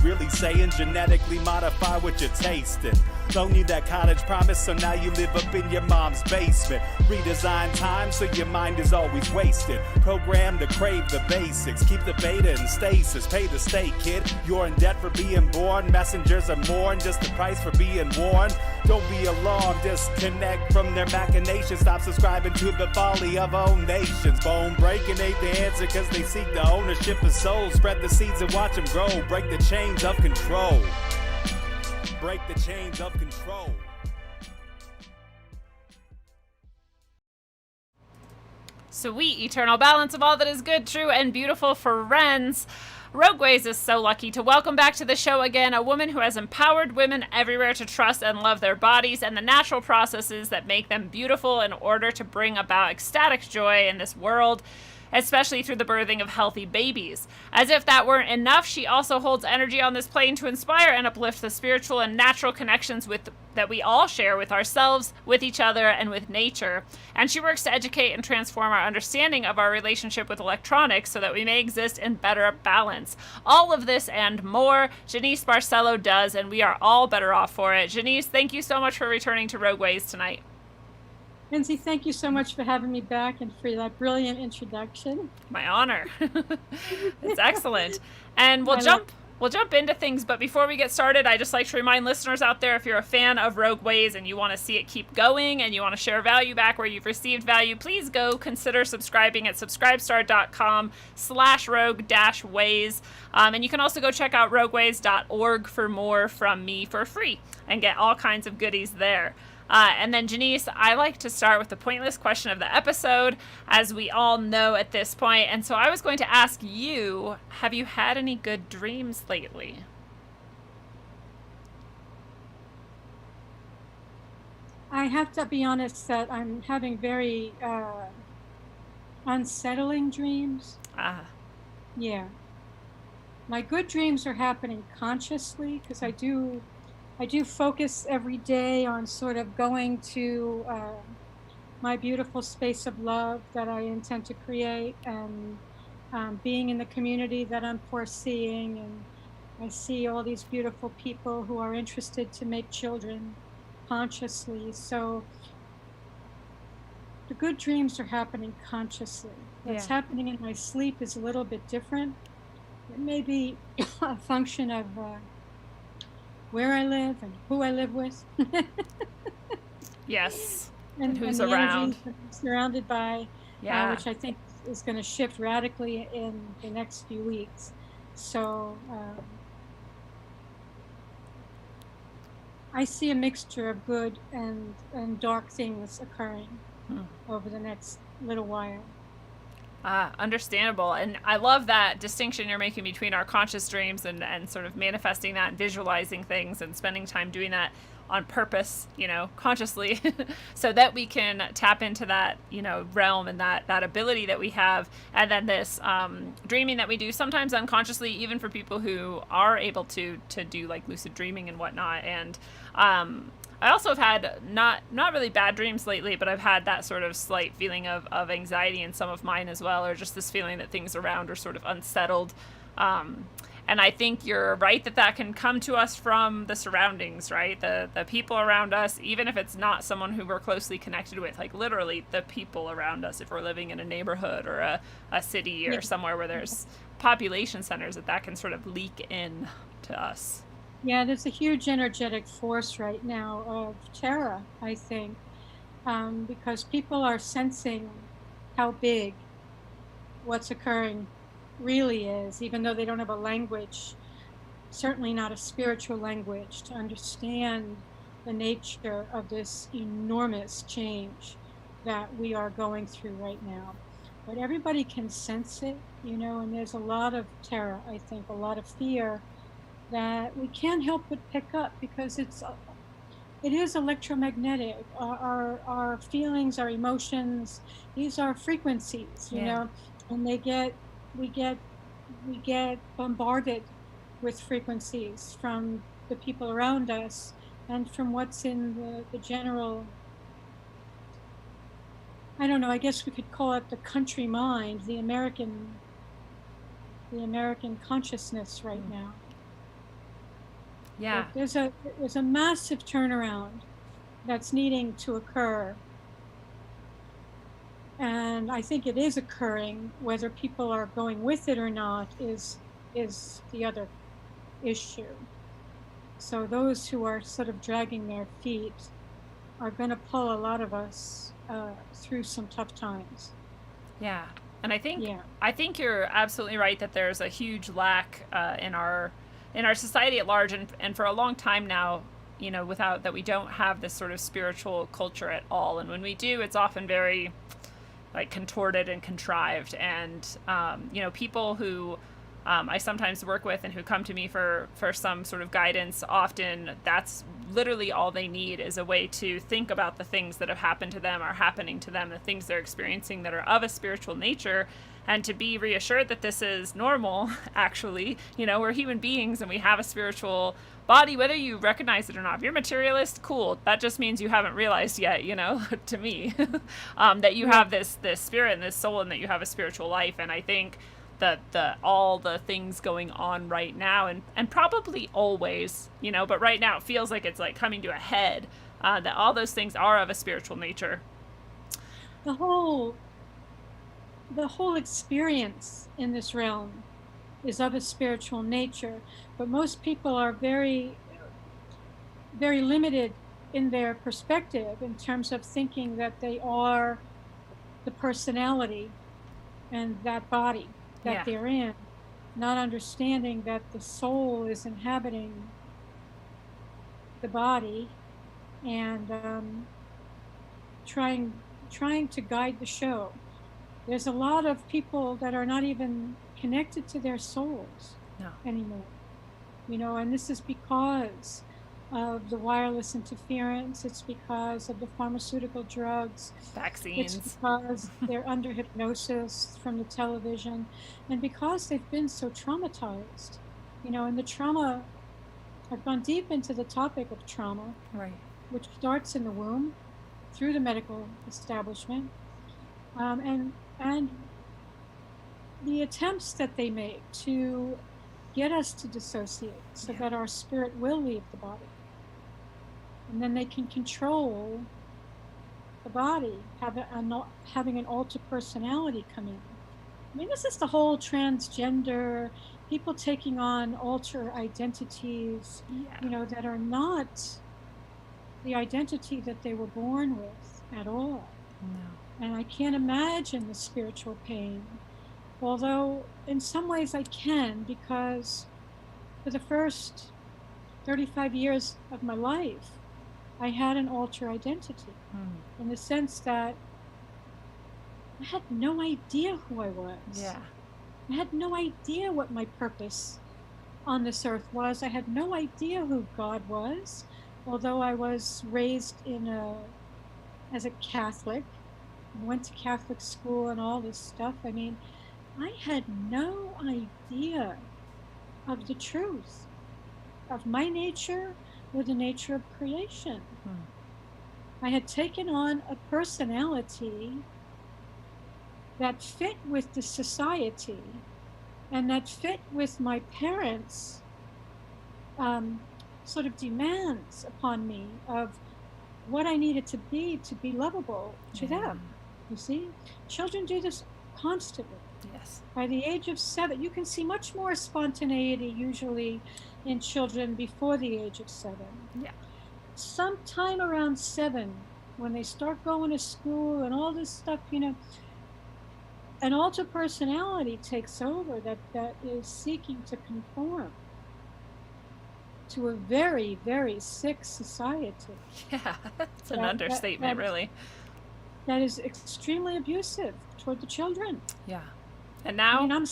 Really saying genetically modify what you're tasting. Don't need that college promise, so now you live up in your mom's basement. Redesign time so your mind is always wasted. Programmed to crave the basics. Keep the beta in stasis. Pay the state, kid. You're in debt for being born. Messengers are more than just the price for being warned. Don't be alarmed. Disconnect from their machinations. Stop subscribing to the folly of own nations. Bone breaking ain't the answer because they seek the ownership of souls. Spread the seeds and watch them grow. Break the chains of control. Break the chains of control. Sweet eternal balance of all that is good, true, and beautiful friends. Rogue Ways is so lucky to welcome back to the show again a woman who has empowered women everywhere to trust and love their bodies and the natural processes that make them beautiful in order to bring about ecstatic joy in this world, especially through the birthing of healthy babies. As if that weren't enough, she also holds energy on this plane to inspire and uplift the spiritual and natural connections that we all share with ourselves, with each other, and with nature. And she works to educate and transform our understanding of our relationship with electronics so that we may exist in better balance. All of this and more, Jeanice Barcelo does, and we are all better off for it. Jeanice, thank you so much for returning to Rogue Ways tonight. Lindsay, thank you so much for having me back and for that brilliant introduction. My honor. It's excellent. And we'll jump into things, but before we get started, I just like to remind listeners out there, if you're a fan of Rogue Ways and you want to see it keep going and you want to share value back where you've received value, please go consider subscribing at subscribestar.com/rogue-ways. And you can also go check out rogueways.org for more from me for free and get all kinds of goodies there. And then, Jeanice, I like to start with the pointless question of the episode, as we all know at this point. And so I was going to ask you, have you had any good dreams lately? I have to be honest that I'm having very unsettling dreams. Yeah. My good dreams are happening consciously because I do focus every day on sort of going to my beautiful space of love that I intend to create and being in the community that I'm foreseeing. And I see all these beautiful people who are interested to make children consciously. So the good dreams are happening consciously. What's happening in my sleep is a little bit different. It may be a function of where I live and who I live with. Yes. and who's the around. I'm surrounded by, Yeah. which I think is going to shift radically in the next few weeks. So I see a mixture of good and dark things occurring over the next little while. Understandable. And I love that distinction you're making between our conscious dreams and sort of manifesting that and visualizing things and spending time doing that on purpose, consciously, so that we can tap into that, realm and that ability that we have. And then this dreaming that we do sometimes unconsciously, even for people who are able to do like lucid dreaming and whatnot. And I also have had not really bad dreams lately, but I've had that sort of slight feeling of anxiety in some of mine as well, or just this feeling that things around are sort of unsettled. And I think you're right that can come to us from the surroundings, right? The people around us, even if it's not someone who we're closely connected with, like literally the people around us, if we're living in a neighborhood or a city or somewhere where there's population centers, that can sort of leak in to us. Yeah, there's a huge energetic force right now of terror, I think, because people are sensing how big what's occurring really is, even though they don't have a language, certainly not a spiritual language, to understand the nature of this enormous change that we are going through right now. But everybody can sense it, and there's a lot of terror, I think, a lot of fear that we can't help but pick up because it is electromagnetic. Our feelings, our emotions, these are frequencies, and we get bombarded with frequencies from the people around us and from what's in the general, I don't know, I guess we could call it the country mind, the American consciousness right now. Yeah. There's a massive turnaround that's needing to occur. And I think it is occurring. Whether people are going with it or not is the other issue. So those who are sort of dragging their feet are going to pull a lot of us through some tough times. Yeah. And Yeah. I think you're absolutely right that there's a huge lack in our society at large, and for a long time now, you know, without that, we don't have this sort of spiritual culture at all. And when we do, it's often very like contorted and contrived. And you know, people who I sometimes work with and who come to me for some sort of guidance, often that's literally all they need, is a way to think about the things that have happened to them, are happening to them, the things they're experiencing that are of a spiritual nature, and to be reassured that this is normal. Actually, you know, we're human beings and we have a spiritual body, whether you recognize it or not. If you're materialist, cool, that just means you haven't realized yet, you know, to me, that you have this spirit and this soul, and that you have a spiritual life. And I think the all the things going on right now, and probably always, you know, but right now it feels like it's like coming to a head, that all those things are of a spiritual nature. The whole experience in this realm is of a spiritual nature, but most people are very, very limited in their perspective in terms of thinking that they are the personality and that body that they're in, not understanding that the soul is inhabiting the body, and trying to guide the show. There's a lot of people that are not even connected to their souls anymore, you know, and this is because of the wireless interference. It's because of the pharmaceutical drugs, vaccines. It's because they're under hypnosis from the television, and because they've been so traumatized, you know. And the trauma, I've gone deep into the topic of trauma, right, which starts in the womb through the medical establishment, and the attempts that they make to get us to dissociate so that our spirit will leave the body. And then they can control the body, having an altered personality come in. I mean, this is the whole transgender, people taking on alter identities, you know, that are not the identity that they were born with at all. No. And I can't imagine the spiritual pain. Although in some ways I can, because for the first 35 years of my life, I had an alter identity, in the sense that I had no idea who I was. Yeah. I had no idea what my purpose on this earth was. I had no idea who God was, although I was raised as a Catholic, went to Catholic school and all this stuff. I mean, I had no idea of the truth of my nature or the nature of creation. I had taken on a personality that fit with the society and that fit with my parents' sort of demands upon me of what I needed to be lovable to them. You see, children do this constantly. Yes. By the age of 7, you can see much more spontaneity usually in children before the age of 7. Yeah. Sometime around 7, when they start going to school and all this stuff, you know, an alter personality takes over that is seeking to conform to a very, very sick society. Yeah, it's an understatement, really. That is extremely abusive toward the children. Yeah. And now, I mean,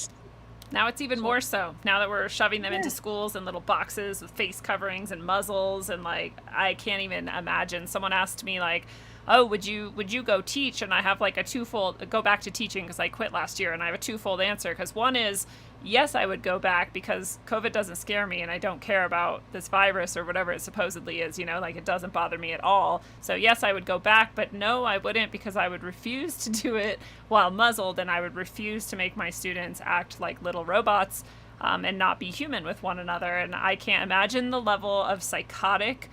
now it's even more so. Now that we're shoving them into schools in little boxes with face coverings and muzzles, and like, I can't even imagine. Someone asked me like, oh, would you go teach? And I have like a twofold, go back to teaching because I quit last year, and I have a twofold answer. Because one is, yes, I would go back because COVID doesn't scare me, and I don't care about this virus or whatever it supposedly is, you know, like it doesn't bother me at all. So yes, I would go back, but no, I wouldn't, because I would refuse to do it while muzzled, and I would refuse to make my students act like little robots. and not be human with one another. And I can't imagine the level of psychotic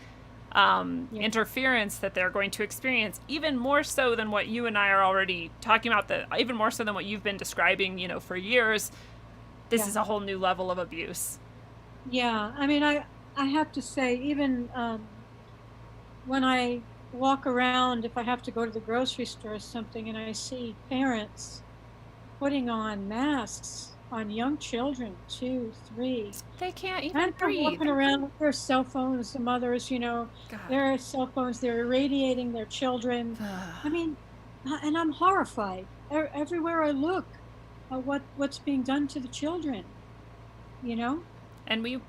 interference that they're going to experience, even more so than what you and I are already talking about, even more so than what you've been describing, for years. This is a whole new level of abuse. Yeah, I mean, I have to say, even when I walk around, if I have to go to the grocery store or something, and I see parents putting on masks on young children, 2, 3. They can't even And they're breathe. walking around with their cell phones, the mothers, their cell phones, they're irradiating their children. I mean, and I'm horrified. Everywhere I look, what's being done to the children, And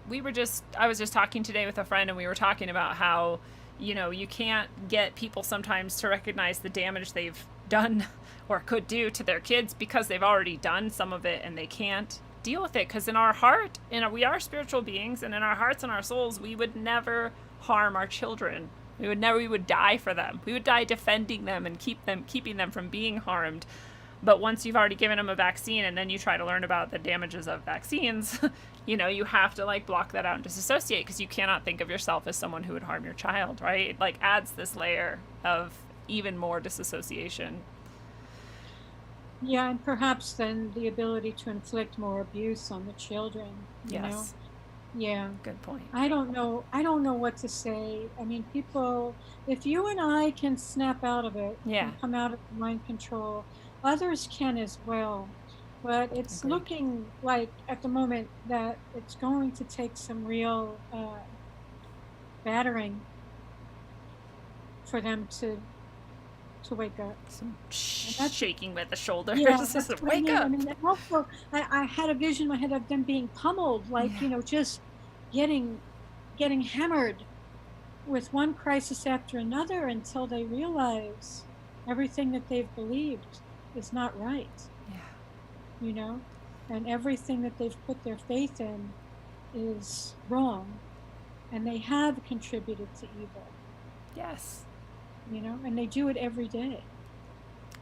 I was just talking today with a friend, and we were talking about how, you can't get people sometimes to recognize the damage they've done or could do to their kids because they've already done some of it, and they can't deal with it. Because in our heart, we are spiritual beings, and in our hearts and our souls, we would never harm our children. We would die for them. We would die defending them and keeping them from being harmed. But once you've already given them a vaccine, and then you try to learn about the damages of vaccines, you have to block that out and disassociate, because you cannot think of yourself as someone who would harm your child, right? It adds this layer of even more disassociation. Yeah, and perhaps then the ability to inflict more abuse on the children. Yes. Yeah. Good point. I don't know what to say. I mean, people, if you and I can snap out of it and come out of mind control, others can as well. But it's looking like at the moment that it's going to take some real battering for them to wake up. Some shaking with the shoulders. Yeah, Just wake up. I mean, and also, I had a vision in my head of them being pummeled, just getting hammered with one crisis after another until they realize everything that they've believed is not right. Yeah. And everything that they've put their faith in is wrong, and they have contributed to evil. Yes. And they do it every day.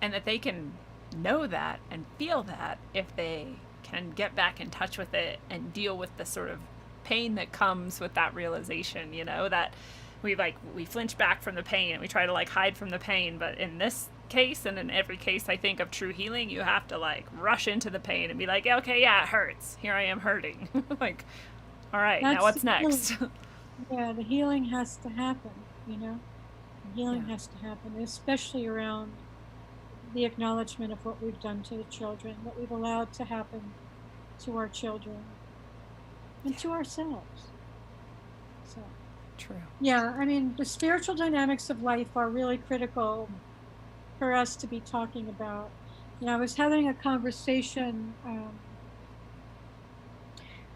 And that they can know that and feel that if they can get back in touch with it and deal with the sort of pain that comes with that realization, that we flinch back from the pain and we try to hide from the pain. But in this case, and in every case I think of true healing, you have to rush into the pain and be like, okay, yeah, it hurts. Here I am hurting. All right, now what's next? Yeah, the healing has to happen, Healing has to happen, especially around the acknowledgement of what we've done to the children, what we've allowed to happen to our children and to ourselves. So true. Yeah, I mean, the spiritual dynamics of life are really critical for us to be talking about. I was having a conversation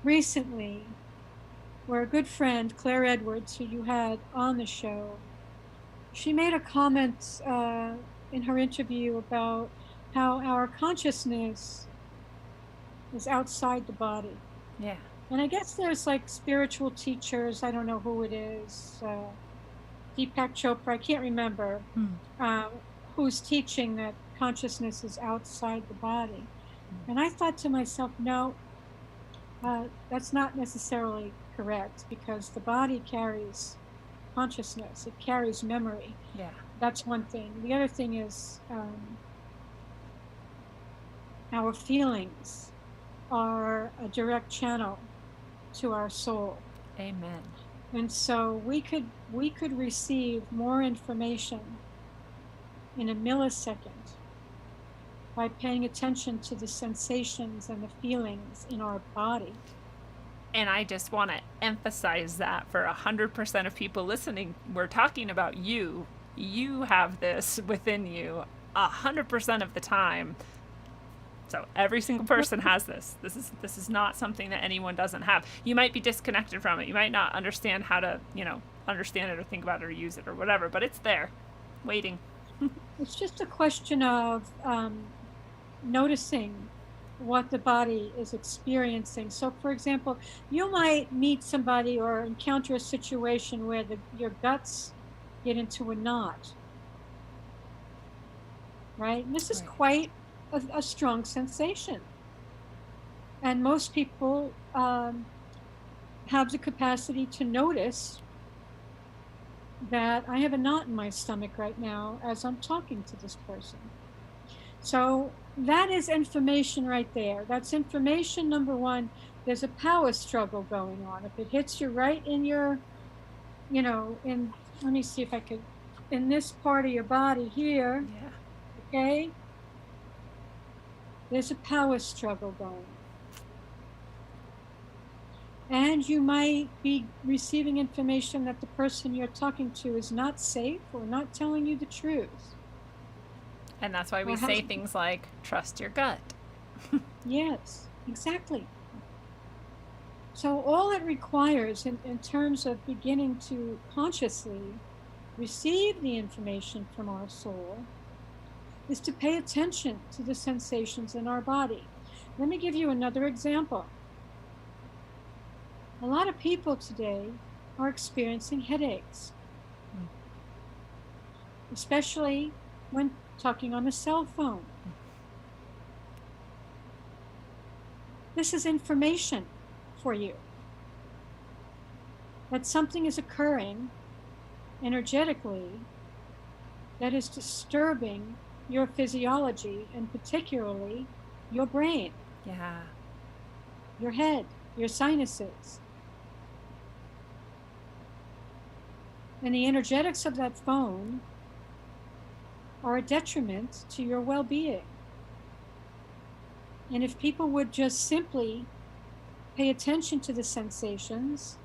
recently where a good friend, Claire Edwards, who you had on the show, she made a comment in her interview about how our consciousness is outside the body. Yeah. And I guess there's spiritual teachers, I don't know who it is, Deepak Chopra, I can't remember, who's teaching that consciousness is outside the body. And I thought to myself, no, that's not necessarily correct, because the body carries consciousness, it carries memory. Yeah. That's one thing. The other thing is our feelings are a direct channel to our soul. Amen. And so we could receive more information in a millisecond by paying attention to the sensations and the feelings in our body. And I just want to emphasize that for 100% of people listening, we're talking about you. You have this within you 100% of the time. So every single person has this. This is not something that anyone doesn't have. You might be disconnected from it. You might not understand how to, understand it or think about it or use it or whatever, but it's there, waiting. It's just a question of noticing what the body is experiencing. So, for example, you might meet somebody or encounter a situation where your guts get into a knot, right? And this is quite a strong sensation. And most people have the capacity to notice that I have a knot in my stomach right now as I'm talking to this person. So that is information right there. That's information number one. There's a power struggle going on. If it hits you right in your, let me see if I could, in this part of your body here, Yeah. okay, there's a power struggle going on. And you might be receiving information that the person you're talking to is not safe or not telling you the truth. And that's why we Or say has, things like trust your gut. yes, exactly. So all it requires in terms of beginning to consciously receive the information from our soul is to pay attention to the sensations in our body. Let me give you another example. A lot of people today are experiencing headaches, especially when talking on a cell phone. This is information for you that something is occurring energetically that is disturbing your physiology, and particularly your brain, Yeah. your head, your sinuses. And the energetics of that phone are a detriment to your well-being. And if people would just simply pay attention to the sensations,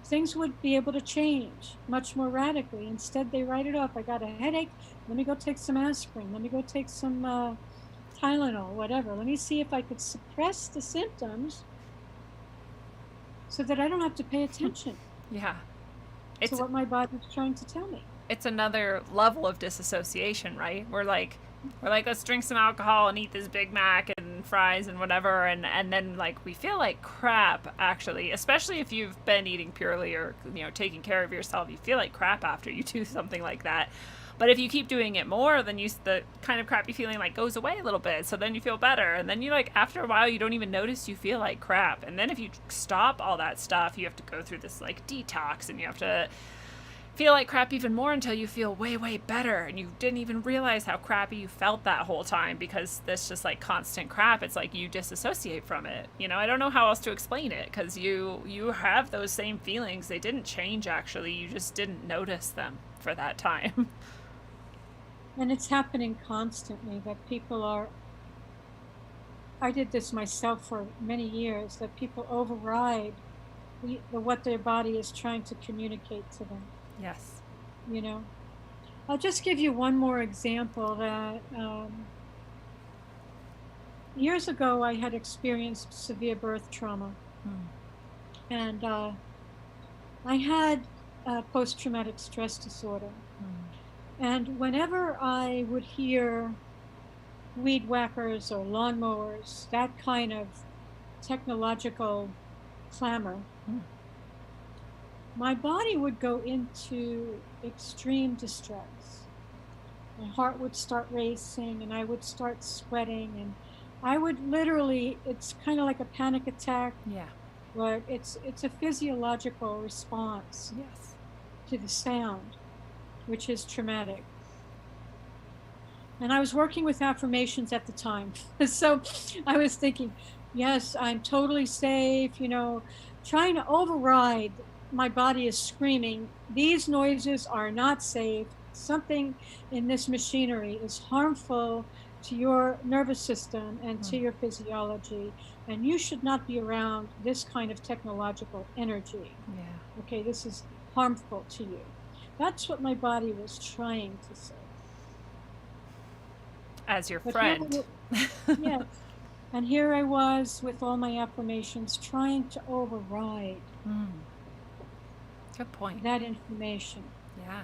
things would be able to change much more radically. Instead, they write it off. I got a headache. Let me go take some aspirin. Let me go take some Tylenol, whatever. Let me see if I could suppress the symptoms so that I don't have to pay attention Yeah. to It's what my body's trying to tell me. it's another level of disassociation, right? We're like, let's drink some alcohol and eat this Big Mac and fries and whatever, and then like we feel like crap actually, especially if you've been eating purely or taking care of yourself. You feel like crap after you do something like that. But if you keep doing it more, then the kind of crappy feeling like goes away a little bit. So then you feel better, and then you like after a while you don't even notice you feel like crap. And then if you stop all that stuff, you have to go through this like detox, and you have to feel like crap even more until you feel way, way better. And you didn't even realize how crappy you felt that whole time because this just like constant crap. It's like you disassociate from it. I don't know how else to explain it because you have those same feelings. They didn't change actually. You just didn't notice them for that time. And it's happening constantly that people are, I did this myself for many years, that people override what their body is trying to communicate to them. Yes. You know, I'll just give you one more example that years ago I had experienced severe birth trauma. And I had post-traumatic stress disorder. And whenever I would hear weed whackers or lawnmowers, that kind of technological clamor, my body would go into extreme distress. My heart would start racing and I would start sweating, and I would literally, it's kind of like a panic attack. Yeah. But it's a physiological response Yes. to the sound, which is traumatic. And I was working with affirmations at the time. So I was thinking, yes, I'm totally safe, trying to override. My body is screaming, these noises are not safe. Something in this machinery is harmful to your nervous system and to your physiology. And you should not be around this kind of technological energy. Yeah. Okay, this is harmful to you. That's what my body was trying to say. As your But friend. yes. And here I was with all my affirmations trying to override Good point. that information. Yeah.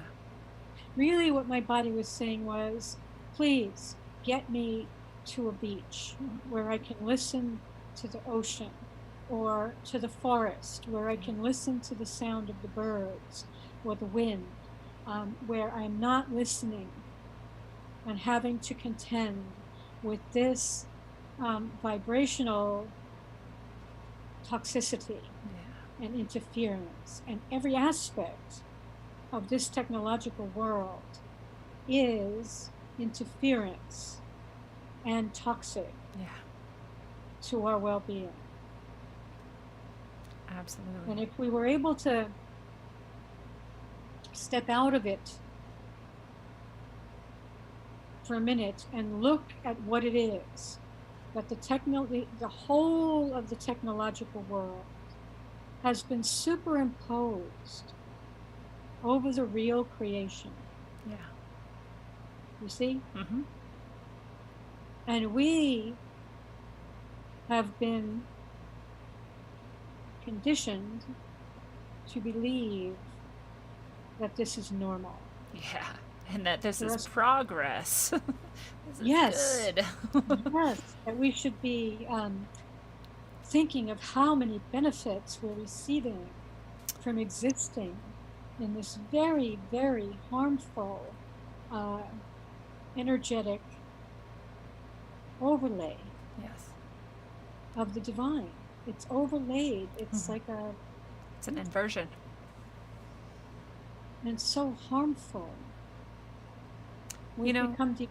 Really, what my body was saying was, please get me to a beach where I can listen to the ocean, or to the forest where I can listen to the sound of the birds or the wind, where I'm not listening and having to contend with this vibrational toxicity Yeah. and interference, and every aspect of this technological world is interference and toxic Yeah. to our well-being. Absolutely. And if we were able to step out of it for a minute and look at what it is, that the whole of the technological world has been superimposed over the real creation. Yeah. You see? Mm-hmm. And we have been conditioned to believe that this is normal. Yeah. And that this is Yes. progress. This is Yes. good. Yes, that we should be thinking of how many benefits we're receiving from existing in this very, very harmful energetic overlay Yes. of the divine. It's overlaid. It's Mhm. like It's an inversion. and it's so harmful. You know, become deep.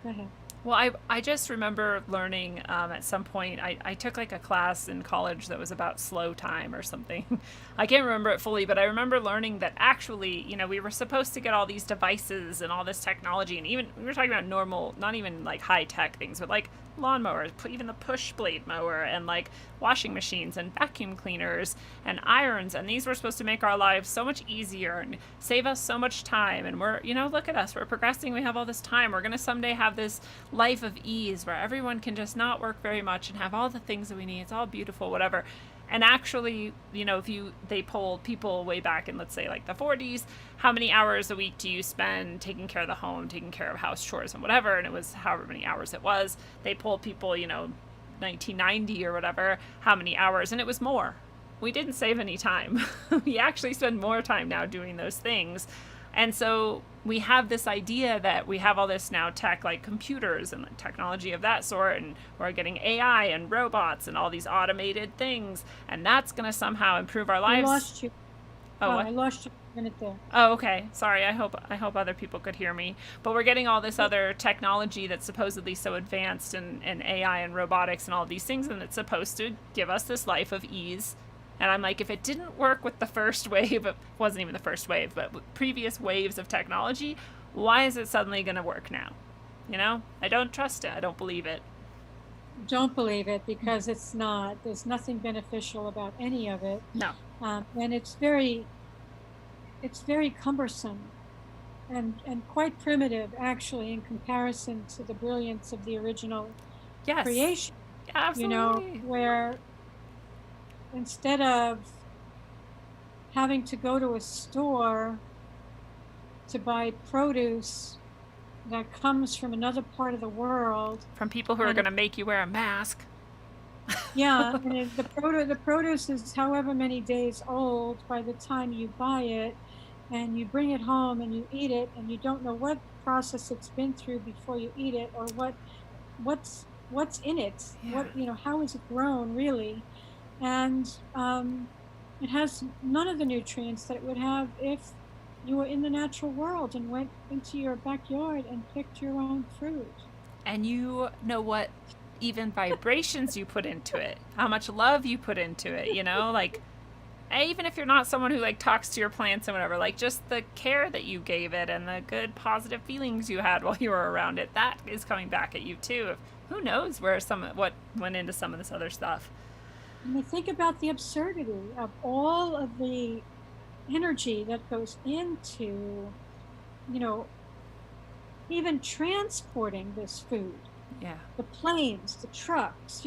Go ahead. well, I just remember learning at some point, I took like a class in college that was about slow time or something. I can't remember it fully, but I remember learning that actually, we were supposed to get all these devices and all this technology, and even we were talking about normal, not even like high tech things, but like lawnmowers, even the push blade mower, and like washing machines and vacuum cleaners and irons, and these were supposed to make our lives so much easier and save us so much time. And we're, look at us, we're progressing, we have all this time, we're going to someday have this life of ease where everyone can just not work very much and have all the things that we need. It's all beautiful, whatever. And actually, if they polled people way back in, let's say, like the 40s, how many hours a week do you spend taking care of the home, taking care of house chores and whatever, and it was however many hours it was. They polled people, 1990 or whatever, how many hours, and it was more. We didn't save any time. We actually spend more time now doing those things. And so we have this idea that we have all this now tech, like computers and technology of that sort, and we're getting AI and robots and all these automated things, and that's going to somehow improve our lives. I lost you. Oh, I lost you a minute there. Oh, okay. Sorry. I hope other people could hear me. But we're getting all this other technology that's supposedly so advanced, and AI and robotics and all these things, and it's supposed to give us this life of ease. And I'm like, if it didn't work with the first wave, it wasn't even the first wave, but with previous waves of technology, why is it suddenly going to work now? I don't trust it. I don't believe it. Don't believe it, because it's not. There's nothing beneficial about any of it. No. And it's very cumbersome and quite primitive, actually, in comparison to the brilliance of the original creation. Absolutely. Where instead of having to go to a store to buy produce that comes from another part of the world, from people who are going to make you wear a mask. Yeah, and the produce is however many days old by the time you buy it, and you bring it home and you eat it, and you don't know what process it's been through before you eat it, or what's in it. Yeah. How is it grown really? And it has none of the nutrients that it would have if you were in the natural world and went into your backyard and picked your own fruit. And you know what even vibrations you put into it, how much love you put into it, like, even if you're not someone who like talks to your plants and whatever, like just the care that you gave it and the good positive feelings you had while you were around it, that is coming back at you too. Who knows where what went into some of this other stuff. And think about the absurdity of all of the energy that goes into, even transporting this food. Yeah. The planes, the trucks,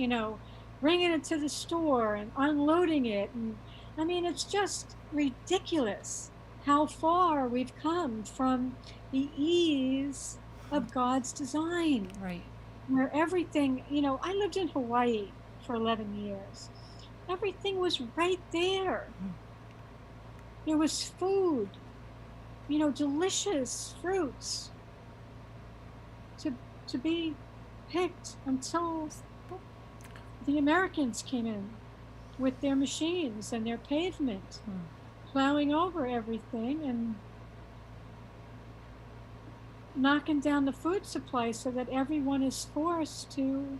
bringing it to the store and unloading it. And I mean, it's just ridiculous how far we've come from the ease of God's design. Right. Where everything, I lived in Hawaii for 11 years. Everything was right there. There was food, delicious fruits to be picked until the Americans came in with their machines and their pavement, plowing over everything and knocking down the food supply so that everyone is forced to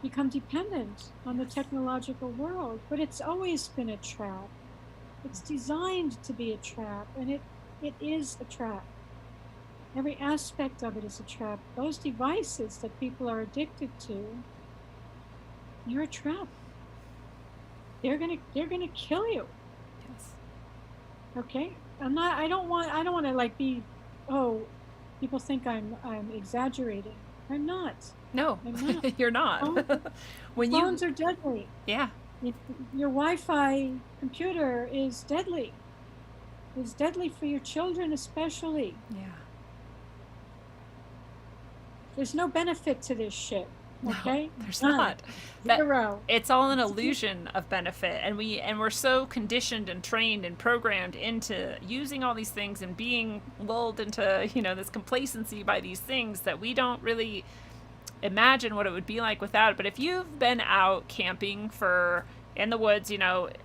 become dependent on the technological world. But it's always been a trap. It's designed to be a trap, and it is a trap. Every aspect of it is a trap. Those devices that people are addicted to, you're a trap. They're gonna kill you. Yes. Okay? I don't want to like be, oh, people think I'm exaggerating. I'm not. No, I'm not. you're not. Phones are deadly. Yeah. Your Wi-Fi computer is deadly. It's deadly for your children especially. Yeah. There's no benefit to this shit. Okay? No, there's None. not. Zero. It's all an illusion of benefit, and we're so conditioned and trained and programmed into using all these things and being lulled into, this complacency by these things that we don't really imagine what it would be like without it. But if you've been out camping in the woods,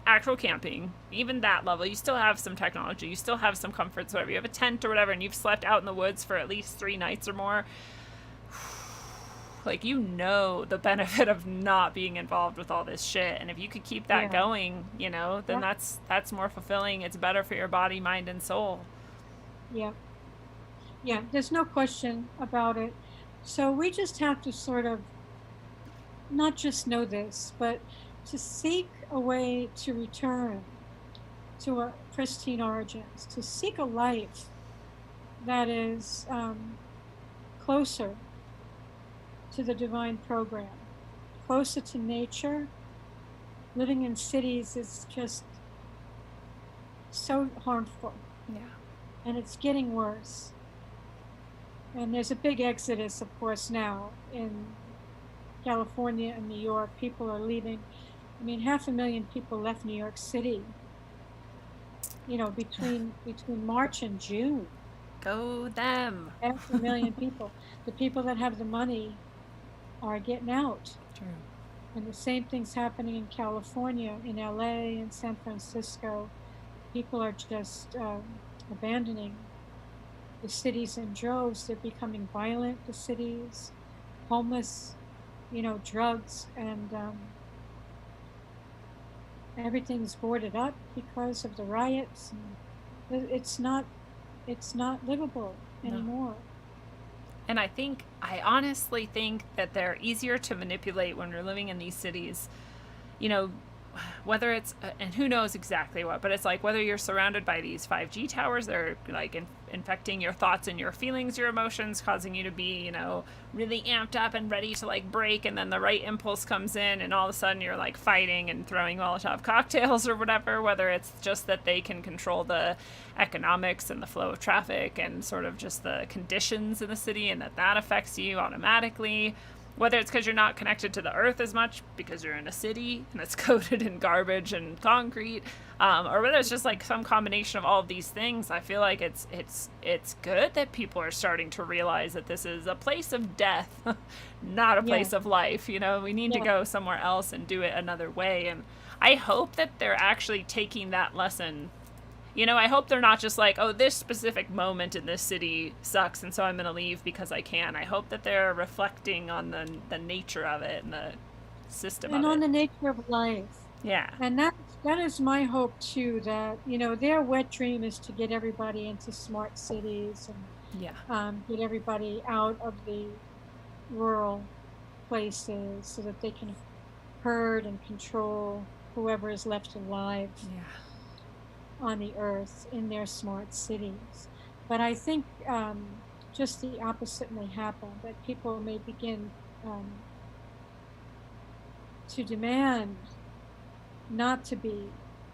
actual camping, even that level, you still have some technology, you still have some comforts, whatever. You have a tent or whatever, and you've slept out in the woods for at least 3 nights or more. Like, the benefit of not being involved with all this shit. And if you could keep that going, then that's more fulfilling. It's better for your body, mind, and soul. Yeah. Yeah, there's no question about it. So we just have to sort of not just know this, but to seek a way to return to our pristine origins, to seek a life that is closer to the divine program, closer to nature. Living in cities is just so harmful. Yeah. And it's getting worse. And there's a big exodus, of course, now in California and New York. People are leaving. 500,000 people left New York City, between March and June. Go them. 500,000 people. The people that have the money are getting out. True. And the same thing's happening in California, in LA, in San Francisco. People are just abandoning the cities in droves. They're becoming violent, the cities, homeless, drugs, and everything's boarded up because of the riots. And it's not livable anymore. And I honestly think that they're easier to manipulate when we're living in these cities. Whether it's, and who knows exactly what, but it's like whether you're surrounded by these 5G towers that are like infecting your thoughts and your feelings, your emotions, causing you to be, really amped up and ready to like break, and then the right impulse comes in and all of a sudden you're like fighting and throwing Molotov cocktails or whatever, whether it's just that they can control the economics and the flow of traffic and sort of just the conditions in the city and that affects you automatically. Whether it's because you're not connected to the earth as much because you're in a city and it's coated in garbage and concrete, or whether it's just like some combination of all of these things, I feel like it's good that people are starting to realize that this is a place of death, not a place of life. We need to go somewhere else and do it another way. And I hope that they're actually taking that lesson. I hope they're not just like, oh, this specific moment in this city sucks, and so I'm going to leave because I can. I hope that they're reflecting on the nature of it and the system and of it. on the nature of life. Yeah. And that is my hope, too, that, their wet dream is to get everybody into smart cities and get everybody out of the rural places so that they can herd and control whoever is left alive. Yeah. On the earth in their smart cities. But I think just the opposite may happen, that people may begin to demand not to be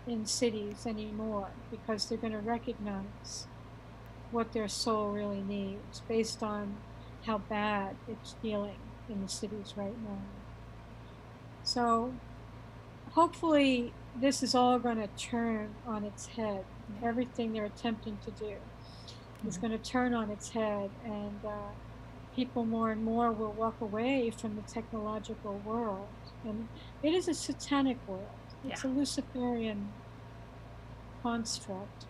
in cities anymore because they're going to recognize what their soul really needs based on how bad it's feeling in the cities right now. So hopefully this is all going to turn on its head. Everything they're attempting to do is going to turn on its head, and people more and more will walk away from the technological world. And it is a satanic world. It's Yeah. a Luciferian construct.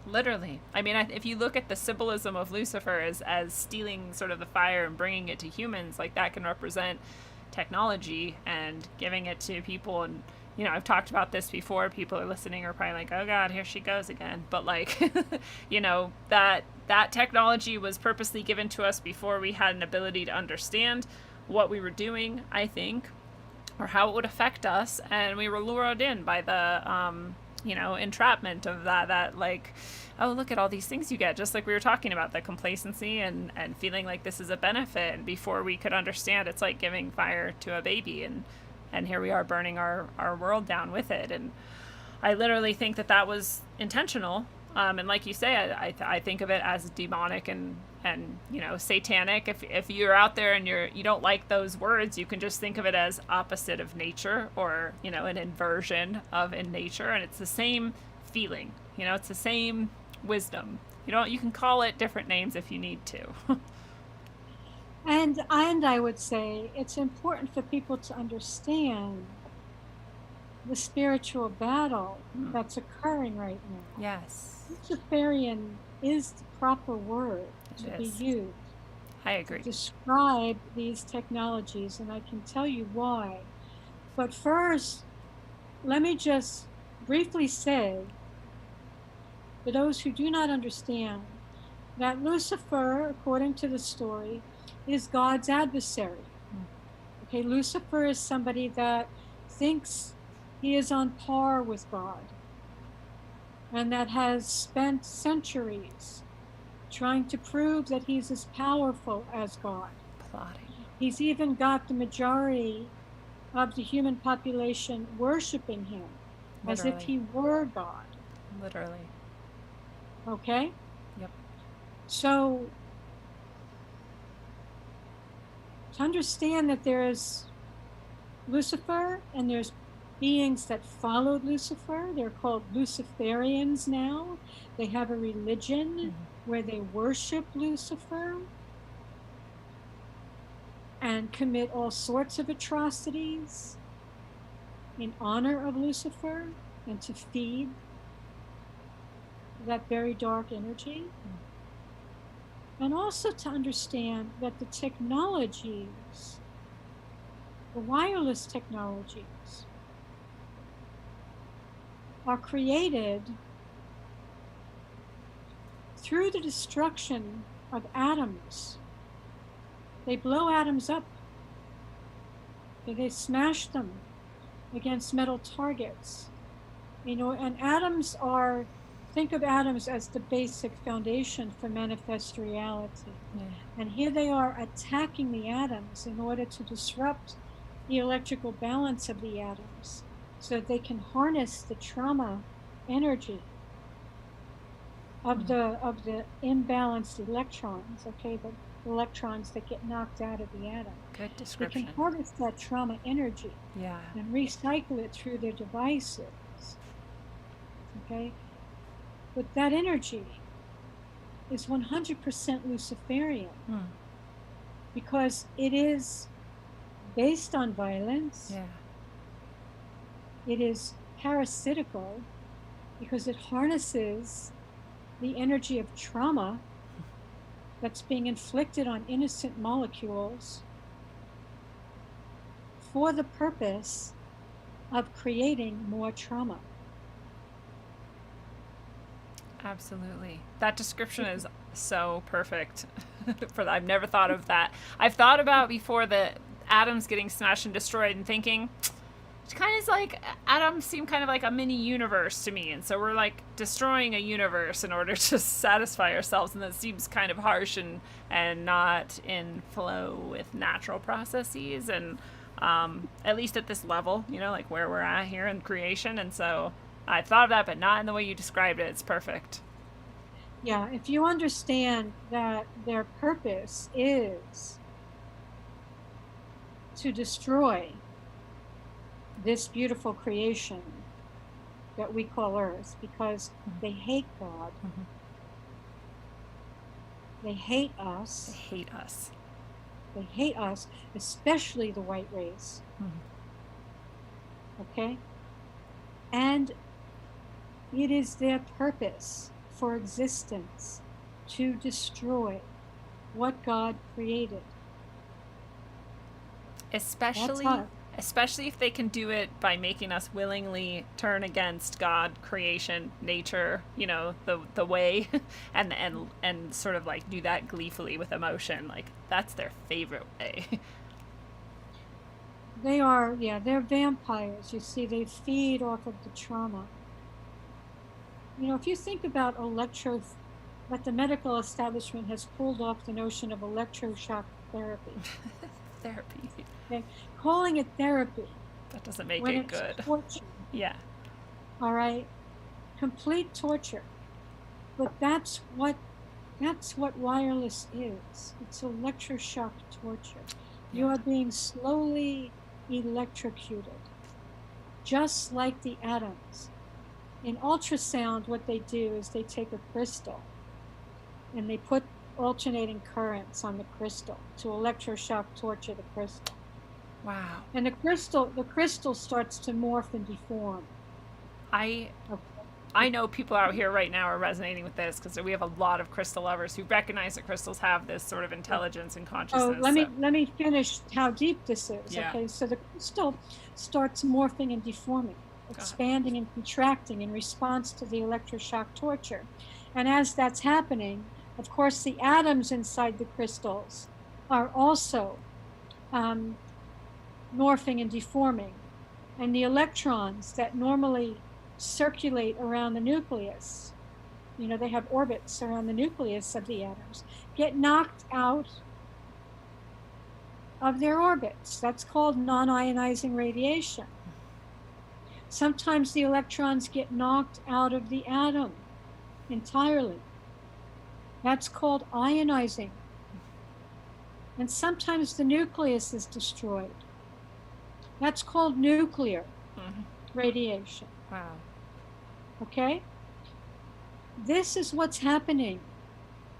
Literally. I mean, if you look at the symbolism of Lucifer as stealing sort of the fire and bringing it to humans, like that can represent technology and giving it to people. And, you know, I've talked about this before. People are listening are probably like, oh God, here she goes again. But like, you know, that technology was purposely given to us before we had an ability to understand what we were doing, I think, or how it would affect us. And we were lured in by the, you know, entrapment of that like, oh, look at all these things you get, just like we were talking about, the complacency and feeling like this is a benefit. And before we could understand, it's like giving fire to a baby, and here we are burning our world down with it. And I literally think that was intentional. And like you say, I think of it as demonic and you know, satanic. If you're out there and you don't like those words, you can just think of it as opposite of nature, or, you know, an inversion of in nature, and it's the same feeling. You know, it's the same wisdom. You can call it different names if you need to. And I would say it's important for people to understand the spiritual battle that's occurring right now. Yes. Luciferian is the proper word to be used. I agree. To describe these technologies, and I can tell you why. But first, let me just briefly say, for those who do not understand, that Lucifer, according to the story, is God's adversary. Okay, Lucifer is somebody that thinks he is on par with God, and that has spent centuries trying to prove that he's as powerful as God. Plotting. He's even got the majority of the human population worshiping him as if he were God. Literally. Okay? Yep. So, to understand that there's Lucifer and there's beings that followed Lucifer, they're called Luciferians now. They have a religion where they worship Lucifer and commit all sorts of atrocities in honor of Lucifer and to feed that very dark energy. And also to understand that the technologies, the wireless technologies, are created through the destruction of atoms. They blow atoms up. They smash them against metal targets. You know, and atoms are, think of atoms as the basic foundation for manifest reality. Yeah. And here they are attacking the atoms in order to disrupt the electrical balance of the atoms so that they can harness the trauma energy of the imbalanced electrons, okay, the electrons that get knocked out of the atom. Good description. They can harness that trauma energy, yeah, and recycle it through their devices, okay? But that energy is 100% Luciferian because it is based on violence. Yeah. It is parasitical because it harnesses the energy of trauma that's being inflicted on innocent molecules for the purpose of creating more trauma. Absolutely. That description is so perfect. For that. I've never thought of that. I've thought about before the atoms getting smashed and destroyed and thinking, it kind of is like atoms seem kind of like a mini universe to me, and so we're like destroying a universe in order to satisfy ourselves, and that seems kind of harsh and not in flow with natural processes, and at least at this level, you know, like where we're at here in creation. And so I thought of that, but not in the way you described it. It's perfect. Yeah, if you understand that their purpose is to destroy this beautiful creation that we call Earth, because they hate God. They hate us. They hate us. They hate us, especially the white race. Okay? And it is their purpose for existence to destroy what God created. Especially if they can do it by making us willingly turn against God, creation, nature, the way, and sort of like do that gleefully with emotion. Like that's their favorite way. They're vampires. You see, they feed off of the trauma. If you think about that the medical establishment has pulled off the notion of electroshock therapy. Therapy. Okay? Calling it therapy. That doesn't make it good. Torture. Yeah. All right. Complete torture. But that's what wireless is. It's electroshock torture. Yeah. You are being slowly electrocuted, just like the atoms. In ultrasound, what they do is they take a crystal and they put alternating currents on the crystal to electroshock torture the crystal. Wow. And the crystal starts to morph and deform. I know people out here right now are resonating with this because we have a lot of crystal lovers who recognize that crystals have this sort of intelligence and consciousness. Let me finish how deep this is. Yeah. Okay, so the crystal starts morphing and deforming, expanding and contracting in response to the electroshock torture. And as that's happening, of course, the atoms inside the crystals are also morphing and deforming. And the electrons that normally circulate around the nucleus, they have orbits around the nucleus of the atoms, get knocked out of their orbits. That's called non-ionizing radiation. Sometimes the electrons get knocked out of the atom entirely. That's called ionizing. And sometimes the nucleus is destroyed. That's called nuclear radiation. Wow. Okay? This is what's happening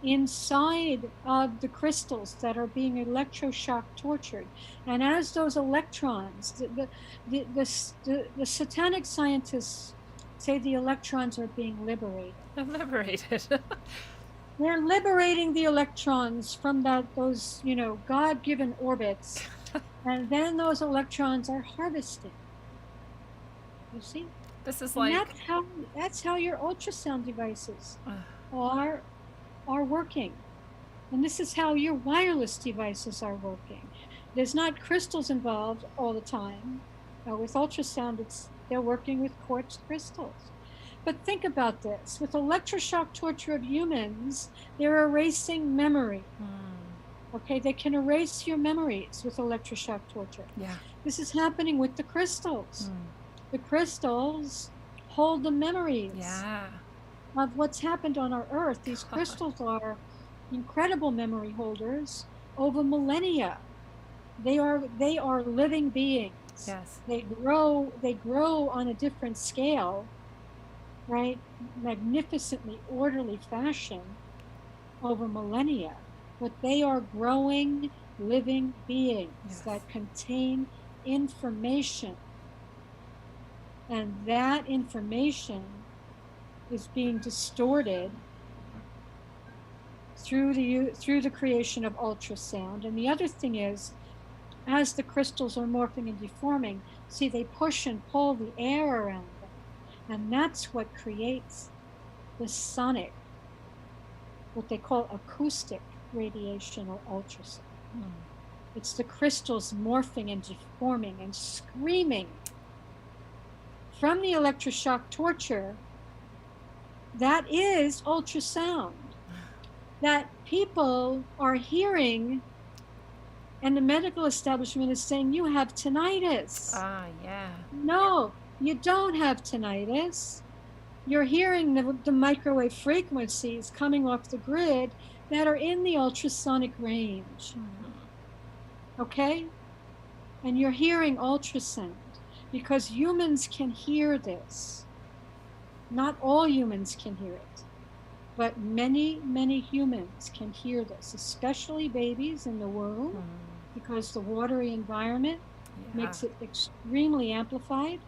inside of the crystals that are being electroshock tortured. And as those electrons, the satanic scientists say the electrons are being liberated. Liberated. They're liberating the electrons from those God-given orbits, and then those electrons are harvested. You see? This is and that's how your ultrasound devices are working. And this is how your wireless devices are working. There's not crystals involved all the time. With ultrasound, they're working with quartz crystals. But think about this. With electroshock torture of humans, they're erasing memory. Okay, they can erase your memories with electroshock torture. Yeah. This is happening with the crystals. The crystals hold the memories of what's happened on our Earth. These crystals are incredible memory holders over millennia. They are living beings. Yes. They grow on a different scale, right? Magnificently orderly fashion over millennia. But they are growing living beings that contain information. And that information is being distorted through the creation of ultrasound. And the other thing is, as the crystals are morphing and deforming, see, they push and pull the air around them. And that's what creates the sonic, what they call acoustic radiation or ultrasound. It's the crystals morphing and deforming and screaming from the electroshock torture. That is ultrasound that people are hearing, and the medical establishment is saying, you have tinnitus. Yeah. No, you don't have tinnitus. You're hearing the microwave frequencies coming off the grid that are in the ultrasonic range. Okay? And you're hearing ultrasound because humans can hear this. Not all humans can hear it. But many, many humans can hear this, especially babies in the womb, because the watery environment Yeah. makes it extremely amplified.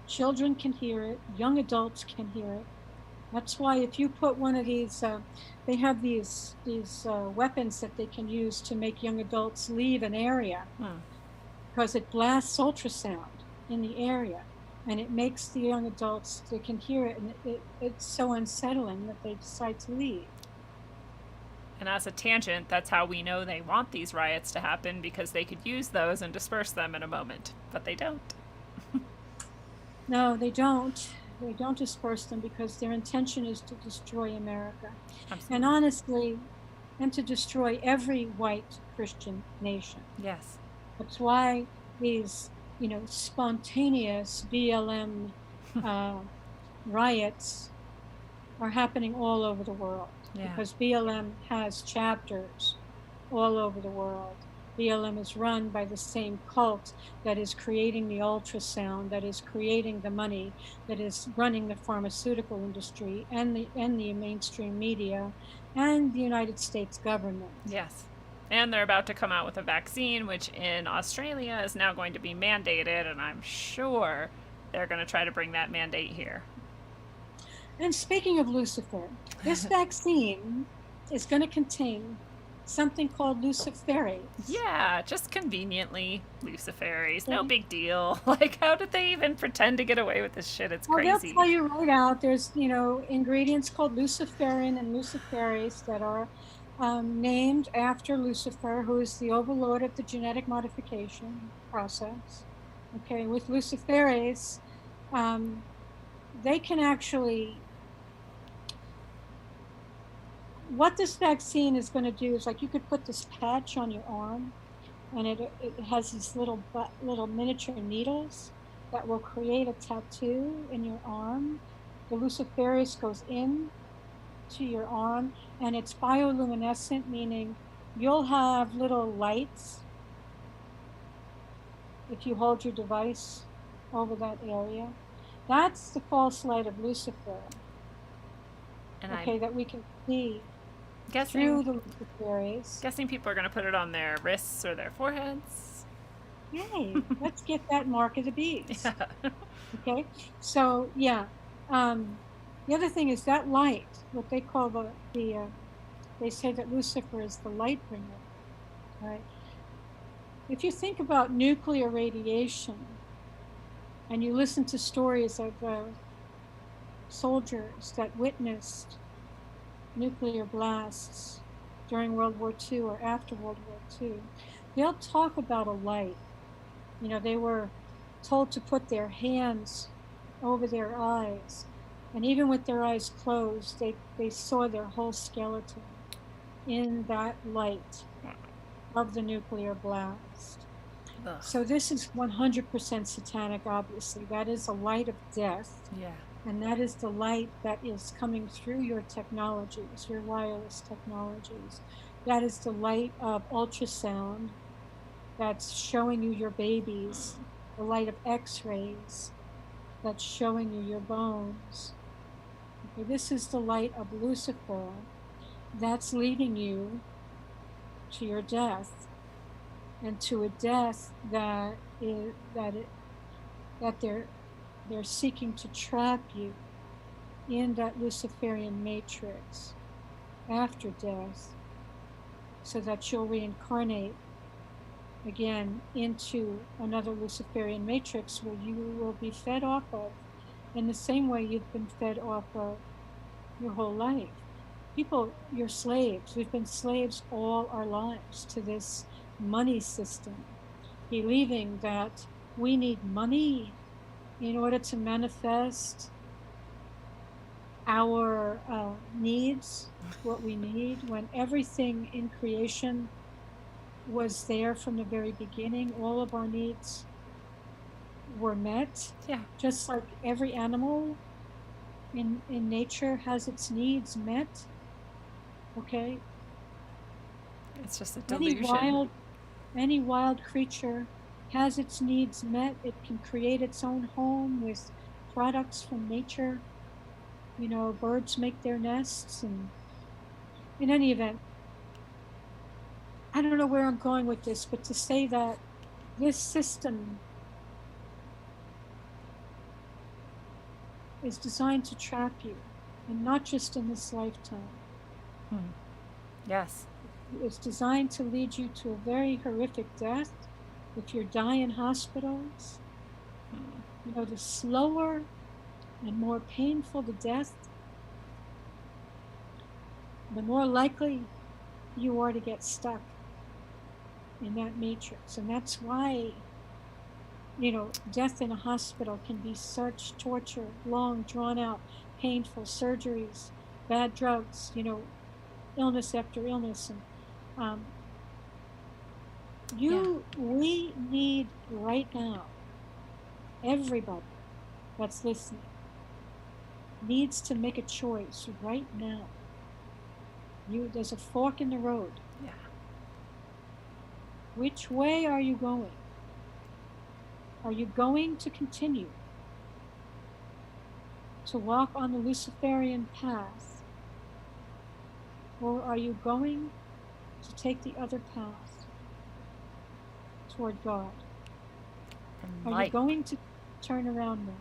Children can hear it, young adults can hear it. That's why if you put one of these, they have these weapons that they can use to make young adults leave an area, because it blasts ultrasound in the area, and it makes the young adults, they can hear it, and it's so unsettling that they decide to leave. And as a tangent, that's how we know they want these riots to happen, because they could use those and disperse them in a moment, but they don't. No, they don't. They don't disperse them because their intention is to destroy America. Absolutely. And honestly, and to destroy every white Christian nation. Yes. That's why these, spontaneous BLM riots are happening all over the world. Yeah. Because BLM has chapters all over the world. BLM is run by the same cult that is creating the ultrasound, that is creating the money, that is running the pharmaceutical industry and the mainstream media and the United States government. Yes. And they're about to come out with a vaccine, which in Australia is now going to be mandated, and I'm sure they're going to try to bring that mandate here. And speaking of Lucifer, this vaccine is going to contain something called luciferase. Yeah, just conveniently luciferase. No big deal. Like, how did they even pretend to get away with this shit? It's crazy. Well, they'll tell you right out. There's, ingredients called luciferin and luciferase that are named after Lucifer, who is the overlord of the genetic modification process. Okay, with luciferase, they can actually, what this vaccine is going to do is, like, you could put this patch on your arm, and it has these little miniature needles that will create a tattoo in your arm. The luciferase goes in to your arm, and it's bioluminescent, meaning you'll have little lights if you hold your device over that area. That's the false light of Lucifer. And that we can see through the luciferase. Guessing people are going to put it on their wrists or their foreheads. Yay, let's get that mark of the beast. Yeah. Okay, so yeah. The other thing is that light, what they call they say that Lucifer is the light bringer, right? If you think about nuclear radiation, and you listen to stories of soldiers that witnessed nuclear blasts during World War II or after World War II, they'll talk about a light. They were told to put their hands over their eyes, and even with their eyes closed, they saw their whole skeleton in that light of the nuclear blast. Ugh. So this is 100% satanic, obviously. That is a light of death. Yeah. And that is the light that is coming through your technologies, your wireless technologies. That is the light of ultrasound that's showing you your babies, the light of X-rays that's showing you your bones. Okay, this is the light of Lucifer that's leading you to your death, and to a death that they're seeking to trap you in that Luciferian matrix after death, so that you'll reincarnate again into another Luciferian matrix where you will be fed off of in the same way you've been fed off of your whole life. People, you're slaves. We've been slaves all our lives to this money system, believing that we need money in order to manifest our needs, what we need, when everything in creation was there from the very beginning. All of our needs were met. Yeah. Just like every animal in nature has its needs met. Okay? It's just a delusion. Any wild creature has its needs met. It can create its own home with products from nature. Birds make their nests. And in any event, I don't know where I'm going with this, but to say that this system is designed to trap you, and not just in this lifetime. Yes. It's designed to lead you to a very horrific death. If you die in hospitals, the slower and more painful the death, the more likely you are to get stuck in that matrix. And that's why, death in a hospital can be such torture, long, drawn out, painful surgeries, bad drugs, illness after illness. And we need right now, everybody that's listening needs to make a choice right now. There's a fork in the road. Yeah. Which way are you going? Are you going to continue to walk on the Luciferian path? Or are you going to take the other path toward God? Are you going to turn around now?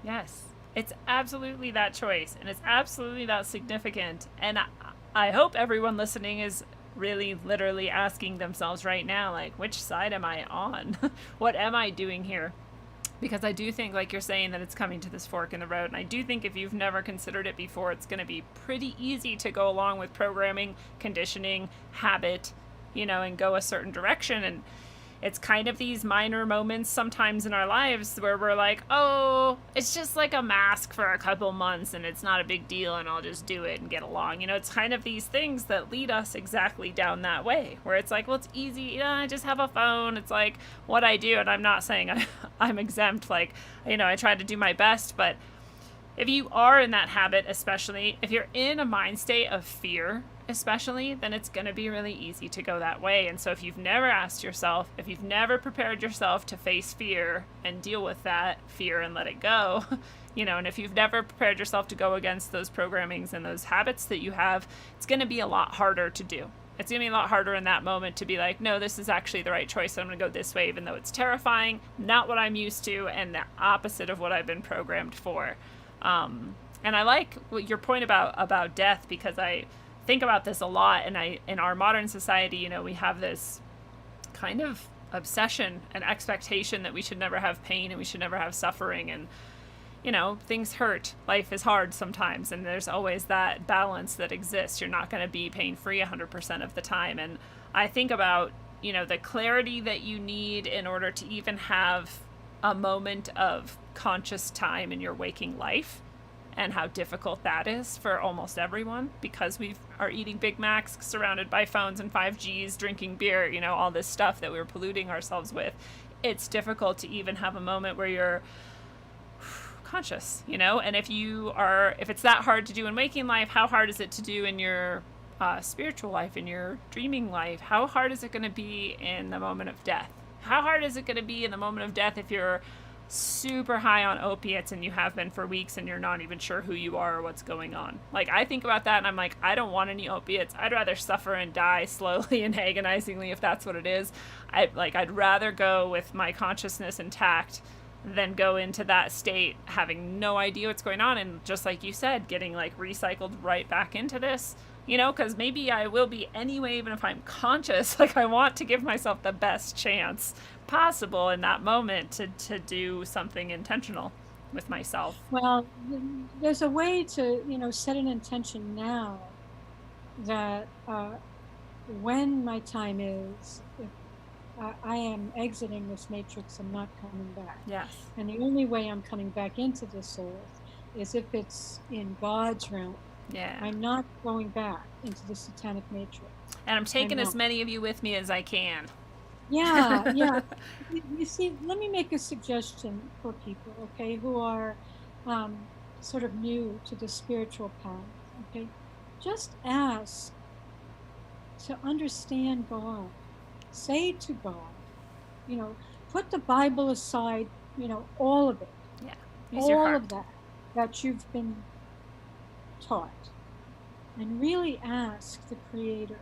Yes. It's absolutely that choice, and it's absolutely that significant. And I hope everyone listening is really literally asking themselves right now, like, which side am I on? What am I doing here? Because I do think, like you're saying, that it's coming to this fork in the road. And I do think if you've never considered it before, it's going to be pretty easy to go along with programming, conditioning, habit, and go a certain direction. And it's kind of these minor moments sometimes in our lives where we're like, oh, it's just like a mask for a couple months and it's not a big deal and I'll just do it and get along. It's kind of these things that lead us exactly down that way where it's like, well, it's easy. I just have a phone. It's like what I do. And I'm not saying I'm exempt. Like, I try to do my best. But if you are in that habit, especially if you're in a mind state of fear, especially, then it's going to be really easy to go that way. And so if you've never asked yourself, if you've never prepared yourself to face fear and deal with that fear and let it go, and if you've never prepared yourself to go against those programmings and those habits that you have, it's going to be a lot harder to do. It's going to be a lot harder in that moment to be like, no, this is actually the right choice. I'm going to go this way, even though it's terrifying, not what I'm used to, and the opposite of what I've been programmed for. And I like your point about death, because I think about this a lot, and in our modern society, we have this kind of obsession and expectation that we should never have pain and we should never have suffering, and things hurt, life is hard sometimes, and there's always that balance that exists. You're not going to be pain free 100% of the time. And I think about the clarity that you need in order to even have a moment of conscious time in your waking life, and how difficult that is for almost everyone, because we are eating Big Macs, surrounded by phones and 5Gs, drinking beer, all this stuff that we're polluting ourselves with. It's difficult to even have a moment where you're conscious, and if it's that hard to do in waking life, how hard is it to do in your spiritual life, in your dreaming life? How hard is it going to be in the moment of death? How hard is it going to be in the moment of death if you're super high on opiates and you have been for weeks and you're not even sure who you are or what's going on? Like, I think about that and I'm like, I don't want any opiates. I'd rather suffer and die slowly and agonizingly if that's what it is. I'd rather go with my consciousness intact than go into that state having no idea what's going on, and just like you said, getting like recycled right back into this, because maybe I will be anyway, even if I'm conscious. Like, I want to give myself the best chance possible in that moment to do something intentional with myself. Well, there's a way to set an intention now that when my time is, if I am exiting this matrix, I'm not coming back. Yes. And the only way I'm coming back into this earth is if it's in God's realm. Yeah. I'm not going back into the satanic matrix. And I'm taking as many of you with me as I can. Yeah, yeah. You see, let me make a suggestion for people, okay, who are sort of new to the spiritual path, okay? Just ask to understand God. Say to God, put the Bible aside, all of it. Yeah. Use your heart. All of that. that you've been taught, and really ask the Creator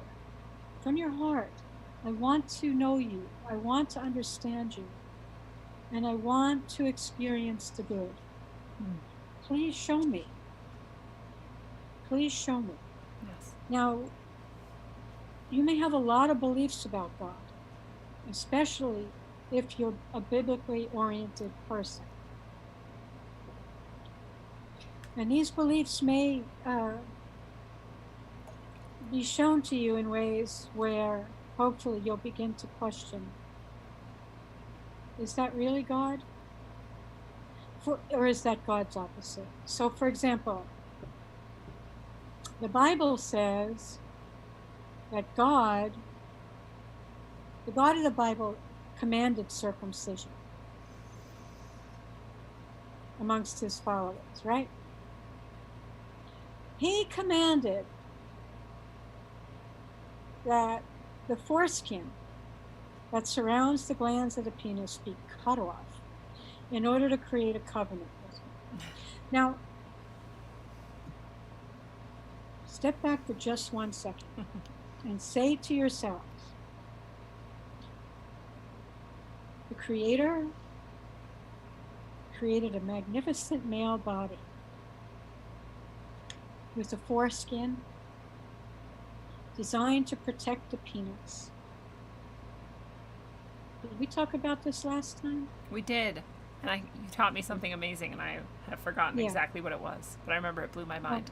from your heart, I want to know you, I want to understand you, and I want to experience the good. Please show me. Please show me. Yes. Now, you may have a lot of beliefs about God, especially if you're a biblically oriented person. And these beliefs may be shown to you in ways where hopefully you'll begin to question, is that really God? Or is that God's opposite? So, for example, the Bible says that the God of the Bible commanded circumcision amongst his followers, right? He commanded that the foreskin that surrounds the glands of the penis be cut off in order to create a covenant with him. Now, step back for just 1 second and say to yourselves, the Creator created a magnificent male body with a foreskin designed to protect the penis. Did we talk about this last time? We did. And you taught me something amazing, and I have forgotten exactly what it was. But I remember it blew my mind.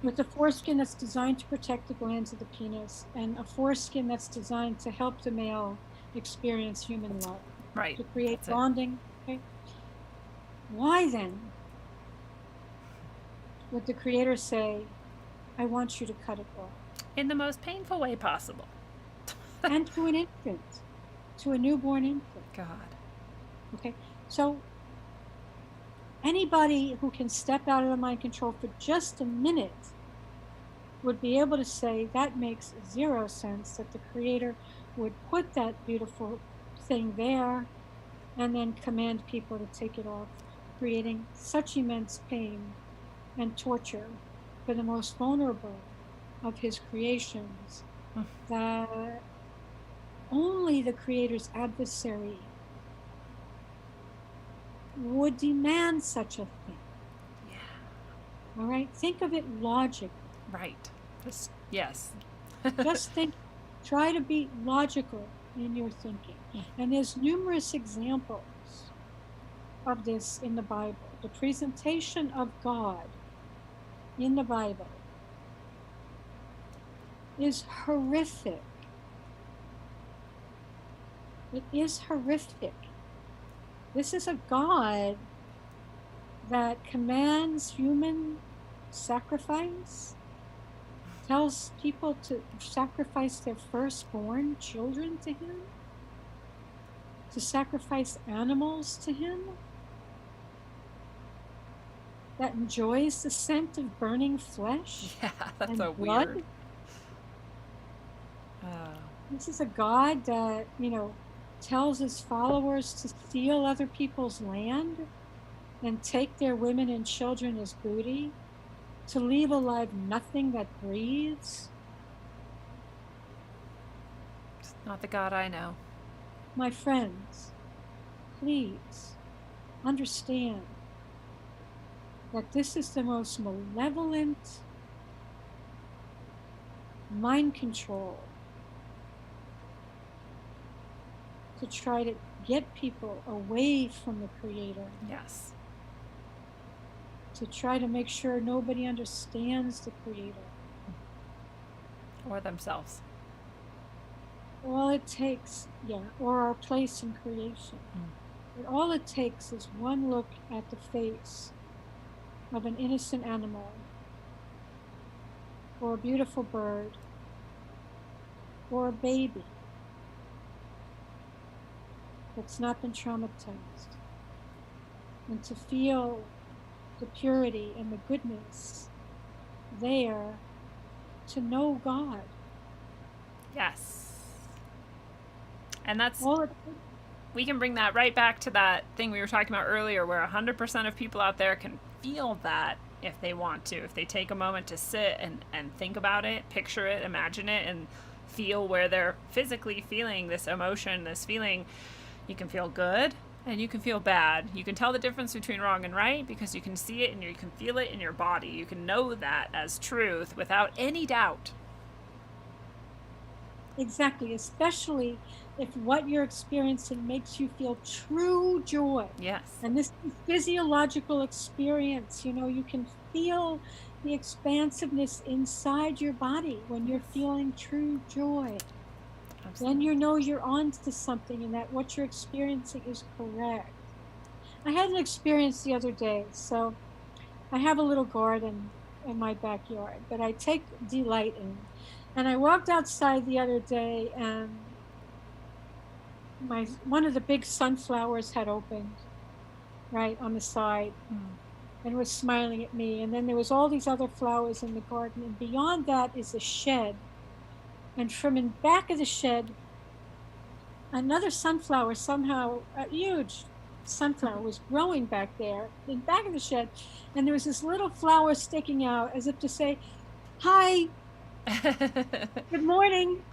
With a foreskin that's designed to protect the glands of the penis, and a foreskin that's designed to help the male experience human love. Right. To create bonding. Okay. Why then would the Creator say, I want you to cut it off? In the most painful way possible. And to an infant, to a newborn infant. God. Okay. So anybody who can step out of the mind control for just a minute would be able to say that makes zero sense, that the Creator would put that beautiful thing there and then command people to take it off, creating such immense pain and torture for the most vulnerable of his creations that only the Creator's adversary would demand such a thing. Yeah. All right? Think of it logically. Right. Yes. Just think, try to be logical in your thinking. And there's numerous examples of this in the Bible. The presentation of God in the Bible is horrific. It is horrific. This is a God that commands human sacrifice, tells people to sacrifice their firstborn children to him, to sacrifice animals to him, that enjoys the scent of burning flesh. Yeah, that's and so blood. weird. This is a God that, tells his followers to steal other people's land and take their women and children as booty, to leave alive nothing that breathes. It's not the God I know. My friends, please understand that this is the most malevolent mind control to try to get people away from the Creator. Yes. To try to make sure nobody understands the Creator. Or themselves. All it takes, or our place in creation. But all it takes is one look at the face of an innocent animal, or a beautiful bird, or a baby that's not been traumatized, and to feel the purity and the goodness there, to know God. Yes. And that's, All it, we can bring that right back to that thing we were talking about earlier, where 100% of people out there can feel that if they want to. If they take a moment to sit and think about it, picture it, imagine it, and feel where they're physically feeling this emotion, this feeling, you can feel good and you can feel bad. You can tell the difference between wrong and right because you can see it and you can feel it in your body. You can know that as truth without any doubt. Exactly, especially if what you're experiencing makes you feel true joy. Yes. And this is physiological experience. You can feel the expansiveness inside your body when you're feeling true joy. Absolutely. Then you're on to something and that what you're experiencing is correct. I had an experience the other day. So I have a little garden in my backyard that I take delight in. And I walked outside the other day and one of the big sunflowers had opened right on the side and was smiling at me. And then there was all these other flowers in the garden. And beyond that is a shed. And from in back of the shed, another sunflower, somehow a huge sunflower was growing back there in back of the shed. And there was this little flower sticking out as if to say, hi, good morning,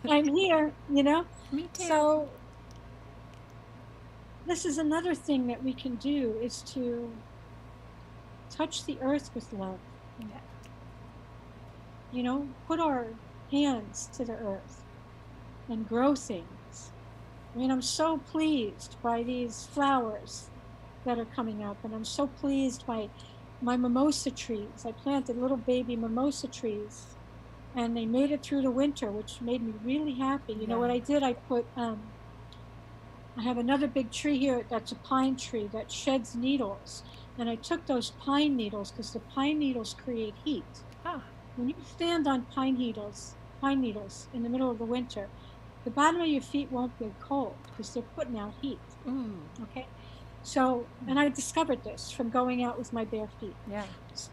I'm here, Me too. So this is another thing that we can do is to touch the earth with love. Yeah. Put our hands to the earth and grow things. I'm so pleased by these flowers that are coming up, and I'm so pleased by my mimosa trees. I planted little baby mimosa trees, and they made it through the winter, which made me really happy. You know what I did? I put, I have another big tree here that's a pine tree that sheds needles. And I took those pine needles because the pine needles create heat. When you stand on pine needles in the middle of the winter, the bottom of your feet won't get cold because they're putting out heat. Okay? So, and I discovered this from going out with my bare feet. Yeah.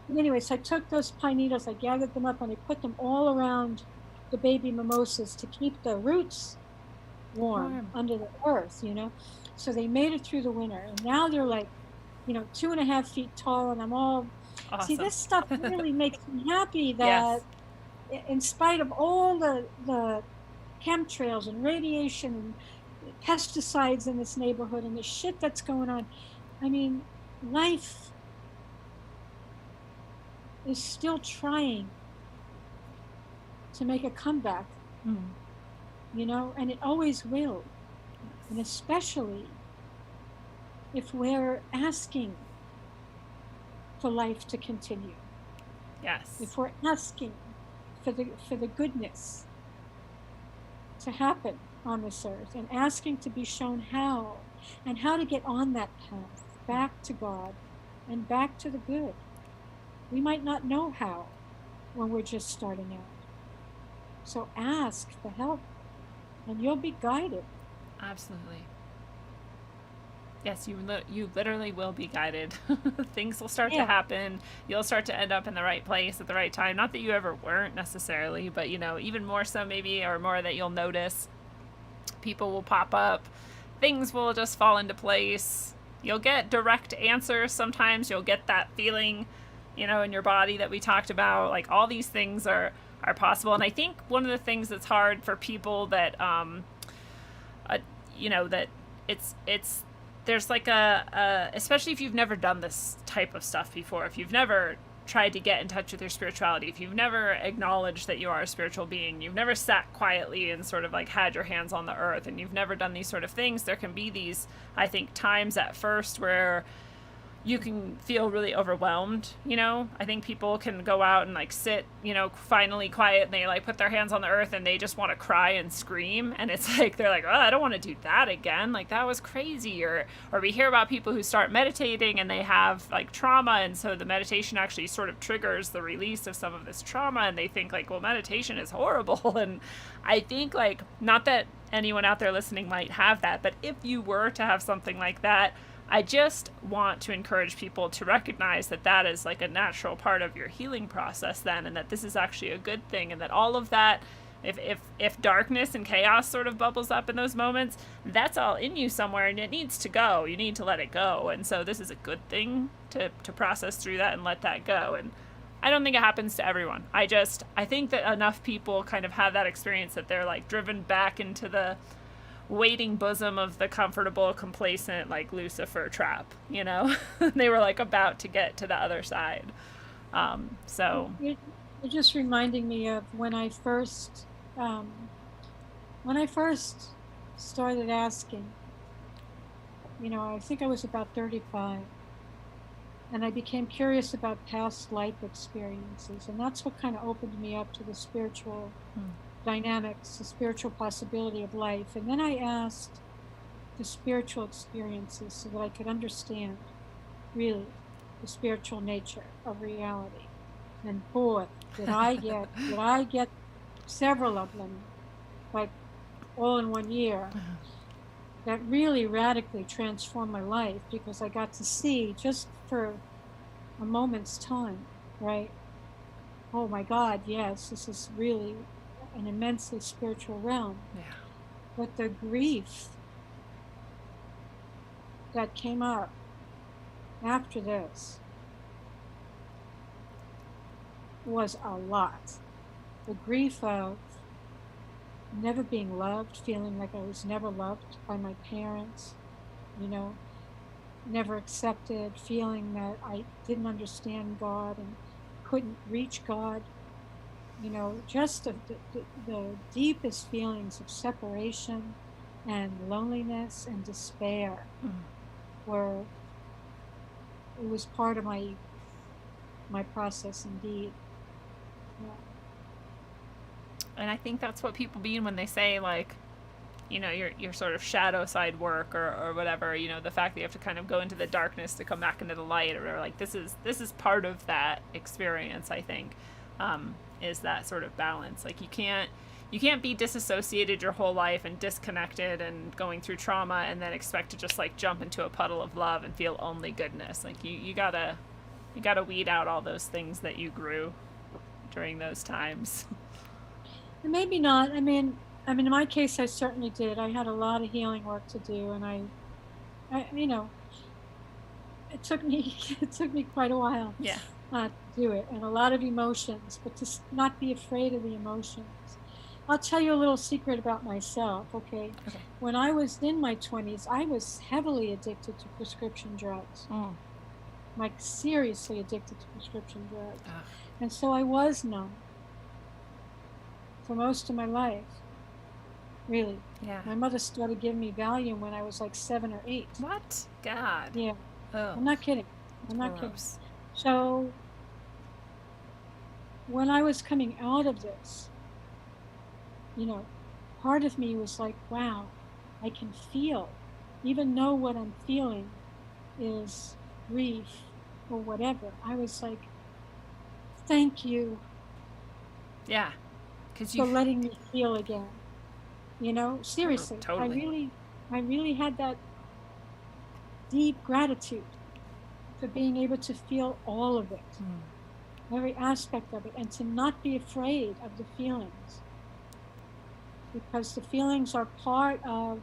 Anyway, so I took those pine needles, I gathered them up, and I put them all around the baby mimosas to keep the roots warm under the earth, So they made it through the winter, and now they're like, 2.5 feet tall, and I'm all, Awesome. See, this stuff really makes me happy that in spite of all the chemtrails and radiation and pesticides in this neighborhood and the shit that's going on, life is still trying to make a comeback, and it always will. And especially if we're asking for life to continue. Yes. If we're asking for the goodness to happen on this earth and asking to be shown how and how to get on that path back to God and back to the good. We might not know how when we're just starting out. So ask for help and you'll be guided. Absolutely. Yes, you literally will be guided. Things will start to happen. You'll start to end up in the right place at the right time. Not that you ever weren't necessarily, but even more so maybe, or more that you'll notice. People will pop up. Things will just fall into place. You'll get direct answers sometimes. You'll get that feeling, in your body that we talked about. Like all these things are possible. And I think one of the things that's hard for people that, that it's there's like especially if you've never done this type of stuff before, if you've never tried to get in touch with your spirituality, if you've never acknowledged that you are a spiritual being, you've never sat quietly and sort of like had your hands on the earth, and you've never done these sort of things, there can be these, I think, times at first where you can feel really overwhelmed. I think people can go out and like sit, finally quiet, and they like put their hands on the earth and they just want to cry and scream. And it's like, they're like, oh, I don't want to do that again. Like that was crazy. Or we hear about people who start meditating and they have like trauma. And so the meditation actually sort of triggers the release of some of this trauma. And they think like, well, meditation is horrible. And I think like, not that anyone out there listening might have that, but if you were to have something like that, I just want to encourage people to recognize that that is like a natural part of your healing process then, and that this is actually a good thing, and that all of that If darkness and chaos sort of bubbles up in those moments, that's all in you somewhere, and it needs to go. You need to let it go. And so this is a good thing to process through that and let that go. And I don't think it happens to everyone. I think that enough people kind of have that experience that they're like driven back into the waiting bosom of the comfortable, complacent, like Lucifer trap, you know? They were like about to get to the other side. So You're just reminding me of when I first started asking, I think I was about 35, and I became curious about past life experiences, and that's what kind of opened me up to the spiritual dynamics, the spiritual possibility of life. And then I asked the spiritual experiences so that I could understand really the spiritual nature of reality. And boy, did I get several of them, like all in one year, that really radically transformed my life, because I got to see just for a moment's time, right? Oh my God, yes, this is really an immensely spiritual realm. yeah. But the grief that came up after this was a lot. The grief of never being loved, feeling like I was never loved by my parents, never accepted, feeling that I didn't understand God and couldn't reach God, just the deepest feelings of separation and loneliness and despair were, it was part of my process indeed. Yeah. And I think that's what people mean when they say, like, your sort of shadow side work or whatever, the fact that you have to kind of go into the darkness to come back into the light, or like this is part of that experience, I think, is that sort of balance. Like you can't be disassociated your whole life and disconnected and going through trauma and then expect to just like jump into a puddle of love and feel only goodness. Like you gotta weed out all those things that you grew during those times. Maybe not. I mean, in my case, I certainly did. I had a lot of healing work to do, and I it took me quite a while. Yeah. To do it, and a lot of emotions, but to not be afraid of the emotions. I'll tell you a little secret about myself, okay? When I was in my 20s, I was heavily addicted to prescription drugs. Like seriously addicted to prescription drugs. And so I was numb for most of my life. Really. Yeah. My mother started giving me Valium when I was like 7 or 8. What? God. Yeah. Oh. I'm not kidding. Gross. So when I was coming out of this, part of me was like, wow, I can feel, even though what I'm feeling is grief or whatever. I was like, thank you. Yeah. For letting me feel again. Seriously. Oh, totally. I really had that deep gratitude for being able to feel all of it, every aspect of it, and to not be afraid of the feelings, because the feelings are part of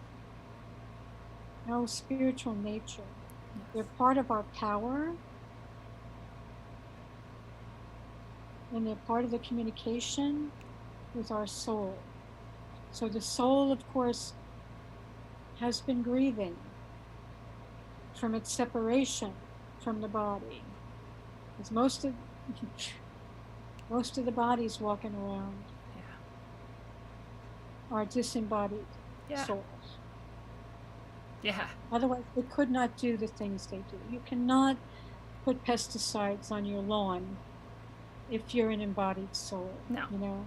our spiritual nature. Yes. They're part of our power, and they're part of the communication with our soul. So the soul, of course, has been grieving from its separation from the body. Because most of the bodies walking around are disembodied souls. Yeah. Otherwise, they could not do the things they do. You cannot put pesticides on your lawn if you're an embodied soul. No.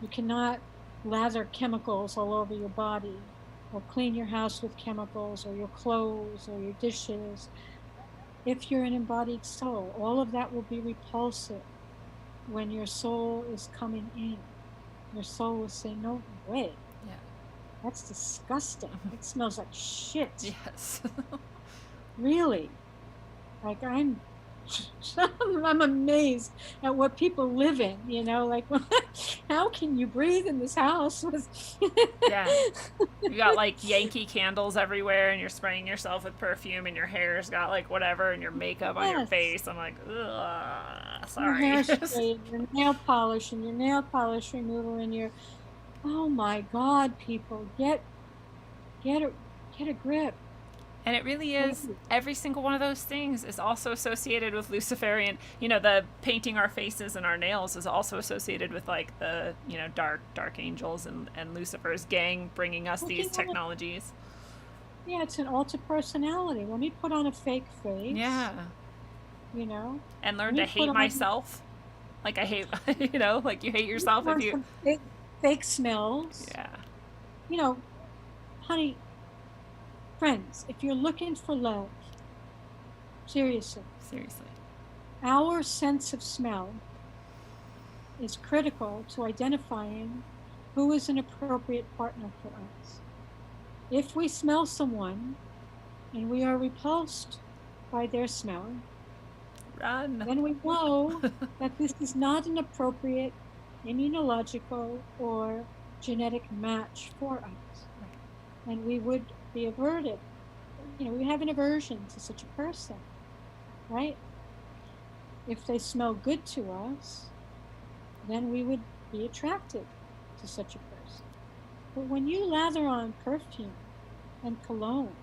You cannot lather chemicals all over your body, or clean your house with chemicals, or your clothes, or your dishes. If you're an embodied soul, all of that will be repulsive when your soul is coming in. Your soul will say, no way. Yeah. That's disgusting. It smells like shit. Yes. Really. Like I'm I'm amazed at what people live in, you know, like, how can you breathe in this house? Yeah. You got like Yankee candles everywhere, and you're spraying yourself with perfume, and your hair's got like whatever, and your makeup on your Yes. face. I'm like, ugh, Your sorry. hairspray, and your nail polish, and your nail polish remover, and your, oh my God, people, get a get a grip. And it really is, Please. every single one of those things is also associated with Luciferian. You know, the painting our faces and our nails is also associated with like the, you know, dark angels and Lucifer's gang bringing us Well, these you know what? technologies. Yeah, it's an alter personality. Let me put on a fake face, Yeah. you know. And Let learn to me put hate on myself. Like I hate, you know, like you hate let me yourself put if on you. some fake smells. Yeah. You know, honey, friends, if you're looking for love, seriously, Seriously. our sense of smell is critical to identifying who is an appropriate partner for us. If we smell someone and we are repulsed by their smell, Run. then we know that this is not an appropriate immunological or genetic match for us. And we would be averted. You know, we have an aversion to such a person, right? If they smell good to us, then we would be attracted to such a person. But when you lather on perfume and cologne,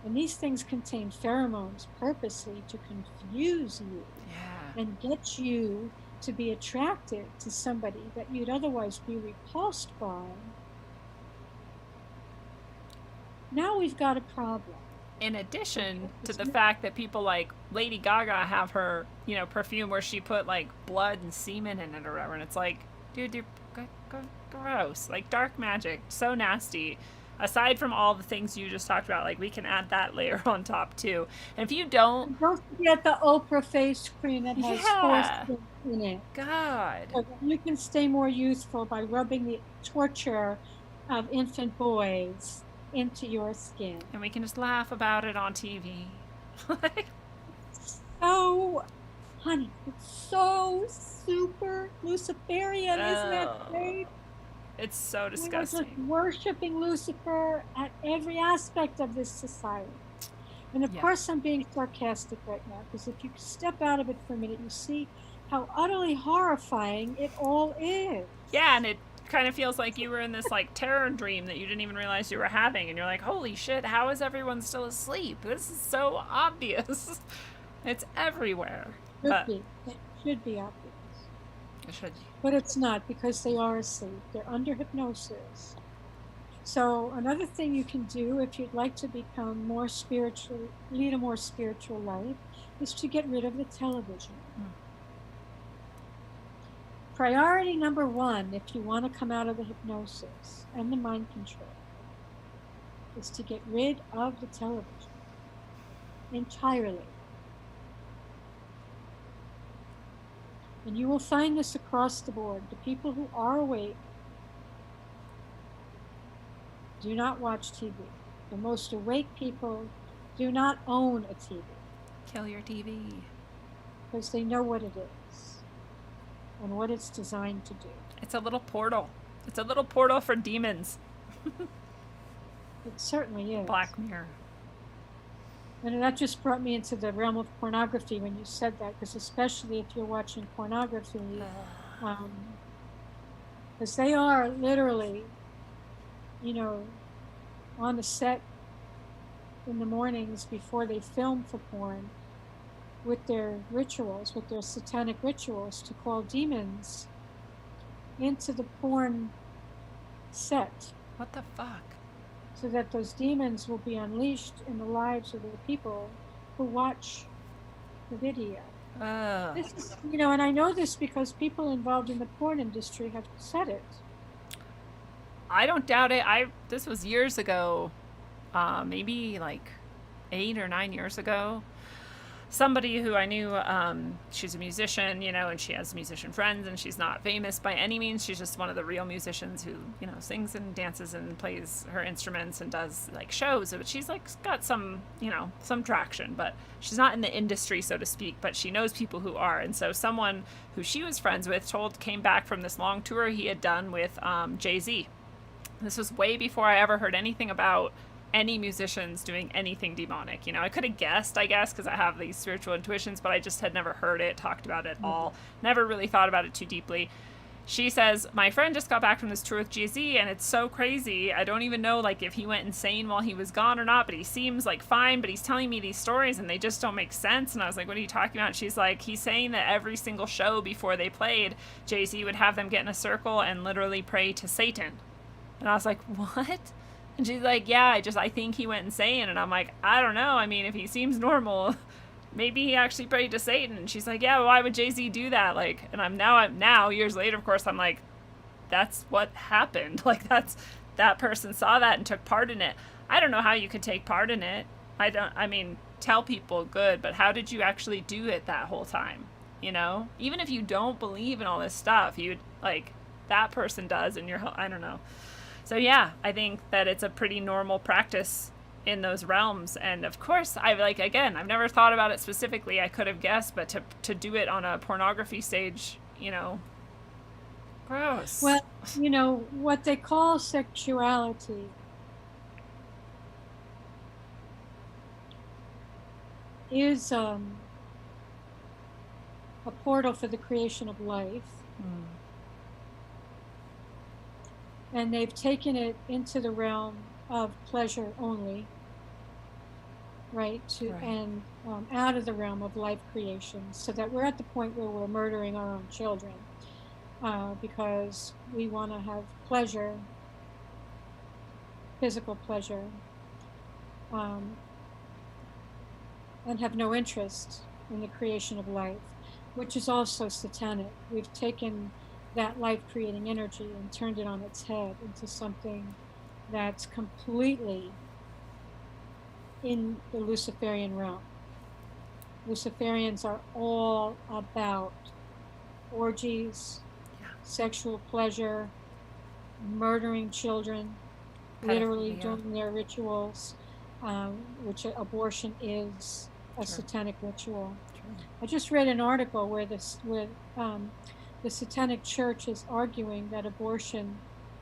and these things contain pheromones purposely to confuse you Yeah. and get you to be attracted to somebody that you'd otherwise be repulsed by, now we've got a problem. In addition to It's the fact that people like Lady Gaga have her, you know, perfume where she put like blood and semen in it or whatever, and it's like, dude, you're gross. Like dark magic, so nasty. Aside from all the things you just talked about, like we can add that layer on top too. And if you don't, And don't forget the Oprah face cream that has horse yeah, in it. God. So that you can stay more youthful by rubbing the torture of infant boys into your skin. And we can just laugh about it on TV. Like, So, honey, it's so super Luciferian. Isn't that great? it's so We are just disgusting. worshiping Lucifer at every aspect of this society. And of Yeah. course, I'm being sarcastic right now, because if you step out of it for a minute, you see how utterly horrifying it all is. Yeah, and it kind of feels like you were in this like terror dream that you didn't even realize you were having, and you're like, holy shit, how is everyone still asleep? This is so obvious. It's everywhere. But It should be obvious. it should. But it's not, because they are asleep. They're under hypnosis. So another thing you can do if you'd like to become more spiritual, lead a more spiritual life, is to get rid of the television. Priority number one, if you want to come out of the hypnosis and the mind control, is to get rid of the television entirely. And you will find this across the board. The people who are awake do not watch TV. The most awake people do not own a TV. Kill your TV. Because they know what it is and what it's designed to do. It's a little portal. It's a little portal for demons. It certainly is. Black Mirror. And that just brought me into the realm of pornography when you said that, because especially if you're watching pornography, because they are literally, you know, on the set in the mornings before they film for porn with their rituals, with their satanic rituals, to call demons into the porn set. What the fuck? So that those demons will be unleashed in the lives of the people who watch the video. This is, you know, and I know this because people involved in the porn industry have said it. I don't doubt it. This was years ago, maybe like 8 or 9 years ago. somebody who I knew, she's a musician, you know, and she has musician friends, and she's not famous by any means. She's just one of the real musicians who, you know, sings and dances and plays her instruments and does like shows. But she's like got some, you know, some traction, but she's not in the industry, so to speak, but she knows people who are. And so someone who she was friends with came back from this long tour he had done with Jay-Z. This was way before I ever heard anything about any musicians doing anything demonic. You know, I could have guessed, I guess, because I have these spiritual intuitions, but I just had never heard it talked about at all. Never really thought about it too deeply. She says, my friend just got back from this tour with Jay-Z, and it's so crazy. I don't even know, like, if he went insane while he was gone or not, but he seems, like, fine, but he's telling me these stories, and they just don't make sense. And I was like, what are you talking about? And she's like, he's saying that every single show before they played, Jay-Z would have them get in a circle and literally pray to Satan. And I was like, what? And she's like, yeah, I think he went insane. And I'm like, I don't know. I mean, if he seems normal, maybe he actually prayed to Satan. And she's like, yeah, well, why would Jay-Z do that? Like, and I'm now years later, of course, I'm like, that's what happened. Like, that person saw that and took part in it. I don't know how you could take part in it. I mean, tell people good, but how did you actually do it that whole time? You know, even if you don't believe in all this stuff, you like that person does in your, I don't know. So yeah, I think that it's a pretty normal practice in those realms. And of course, I've never thought about it specifically. I could have guessed, but to do it on a pornography stage, you know, gross. Well, you know, what they call sexuality is a portal for the creation of life. And they've taken it into the realm of pleasure only, right? And out of the realm of life creation, so that we're at the point where we're murdering our own children because we want to have pleasure, physical pleasure, and have no interest in the creation of life, which is also satanic. We've taken that life-creating energy and turned it on its head into something that's completely in the Luciferian realm. Luciferians are all about orgies, sexual pleasure, murdering children, literally doing their rituals, which abortion is a satanic ritual. I just read an article where the Satanic Church is arguing that abortion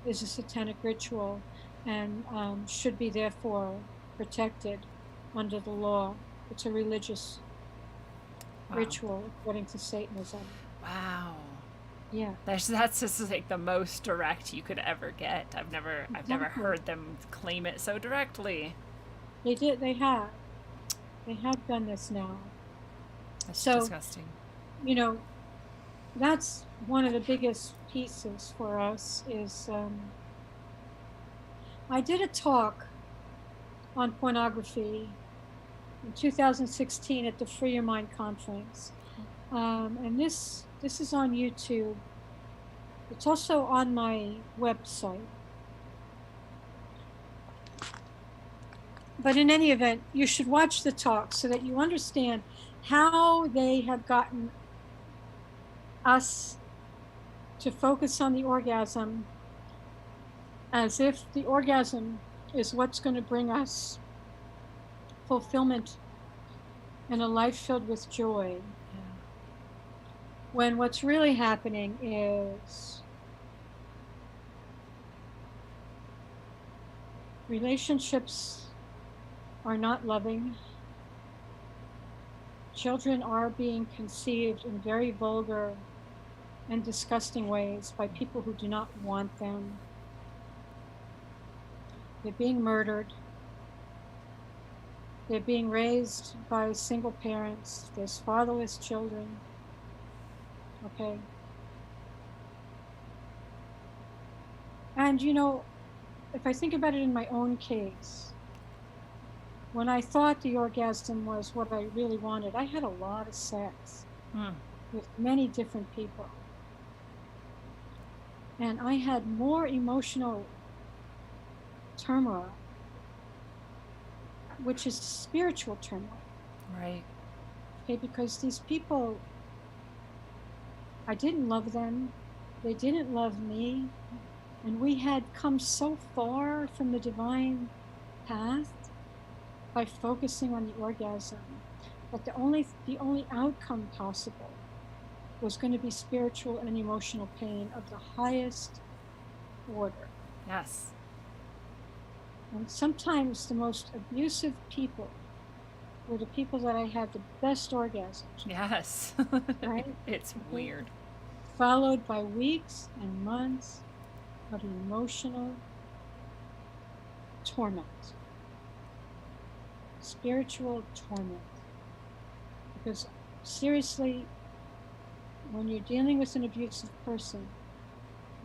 is a satanic ritual and should be therefore protected under the law. It's a religious ritual according to Satanism. Wow. Yeah. That's just like the most direct you could ever get. I've never heard them claim it so directly. They have done this now. That's disgusting. You know, that's one of the biggest pieces for us is I did a talk on pornography in 2016 at the Free Your Mind conference. And this is on YouTube. It's also on my website. But in any event, you should watch the talk so that you understand how they have gotten us to focus on the orgasm as if the orgasm is what's going to bring us fulfillment and a life filled with joy. Yeah. When what's really happening is relationships are not loving. Children are being conceived in very vulgar and disgusting ways by people who do not want them. They're being murdered. They're being raised by single parents. There's fatherless children. Okay. And you know, if I think about it in my own case, when I thought the orgasm was what I really wanted, I had a lot of sex with many different people. And I had more emotional turmoil, which is spiritual turmoil. Right. Okay, because these people, I didn't love them, they didn't love me, and we had come so far from the divine path by focusing on the orgasm that the only outcome possible was going to be spiritual and emotional pain of the highest order. Yes. And sometimes the most abusive people were the people that I had the best orgasms with, Yes. right? It's weird. Followed by weeks and months of emotional torment, spiritual torment. Because seriously, when you're dealing with an abusive person,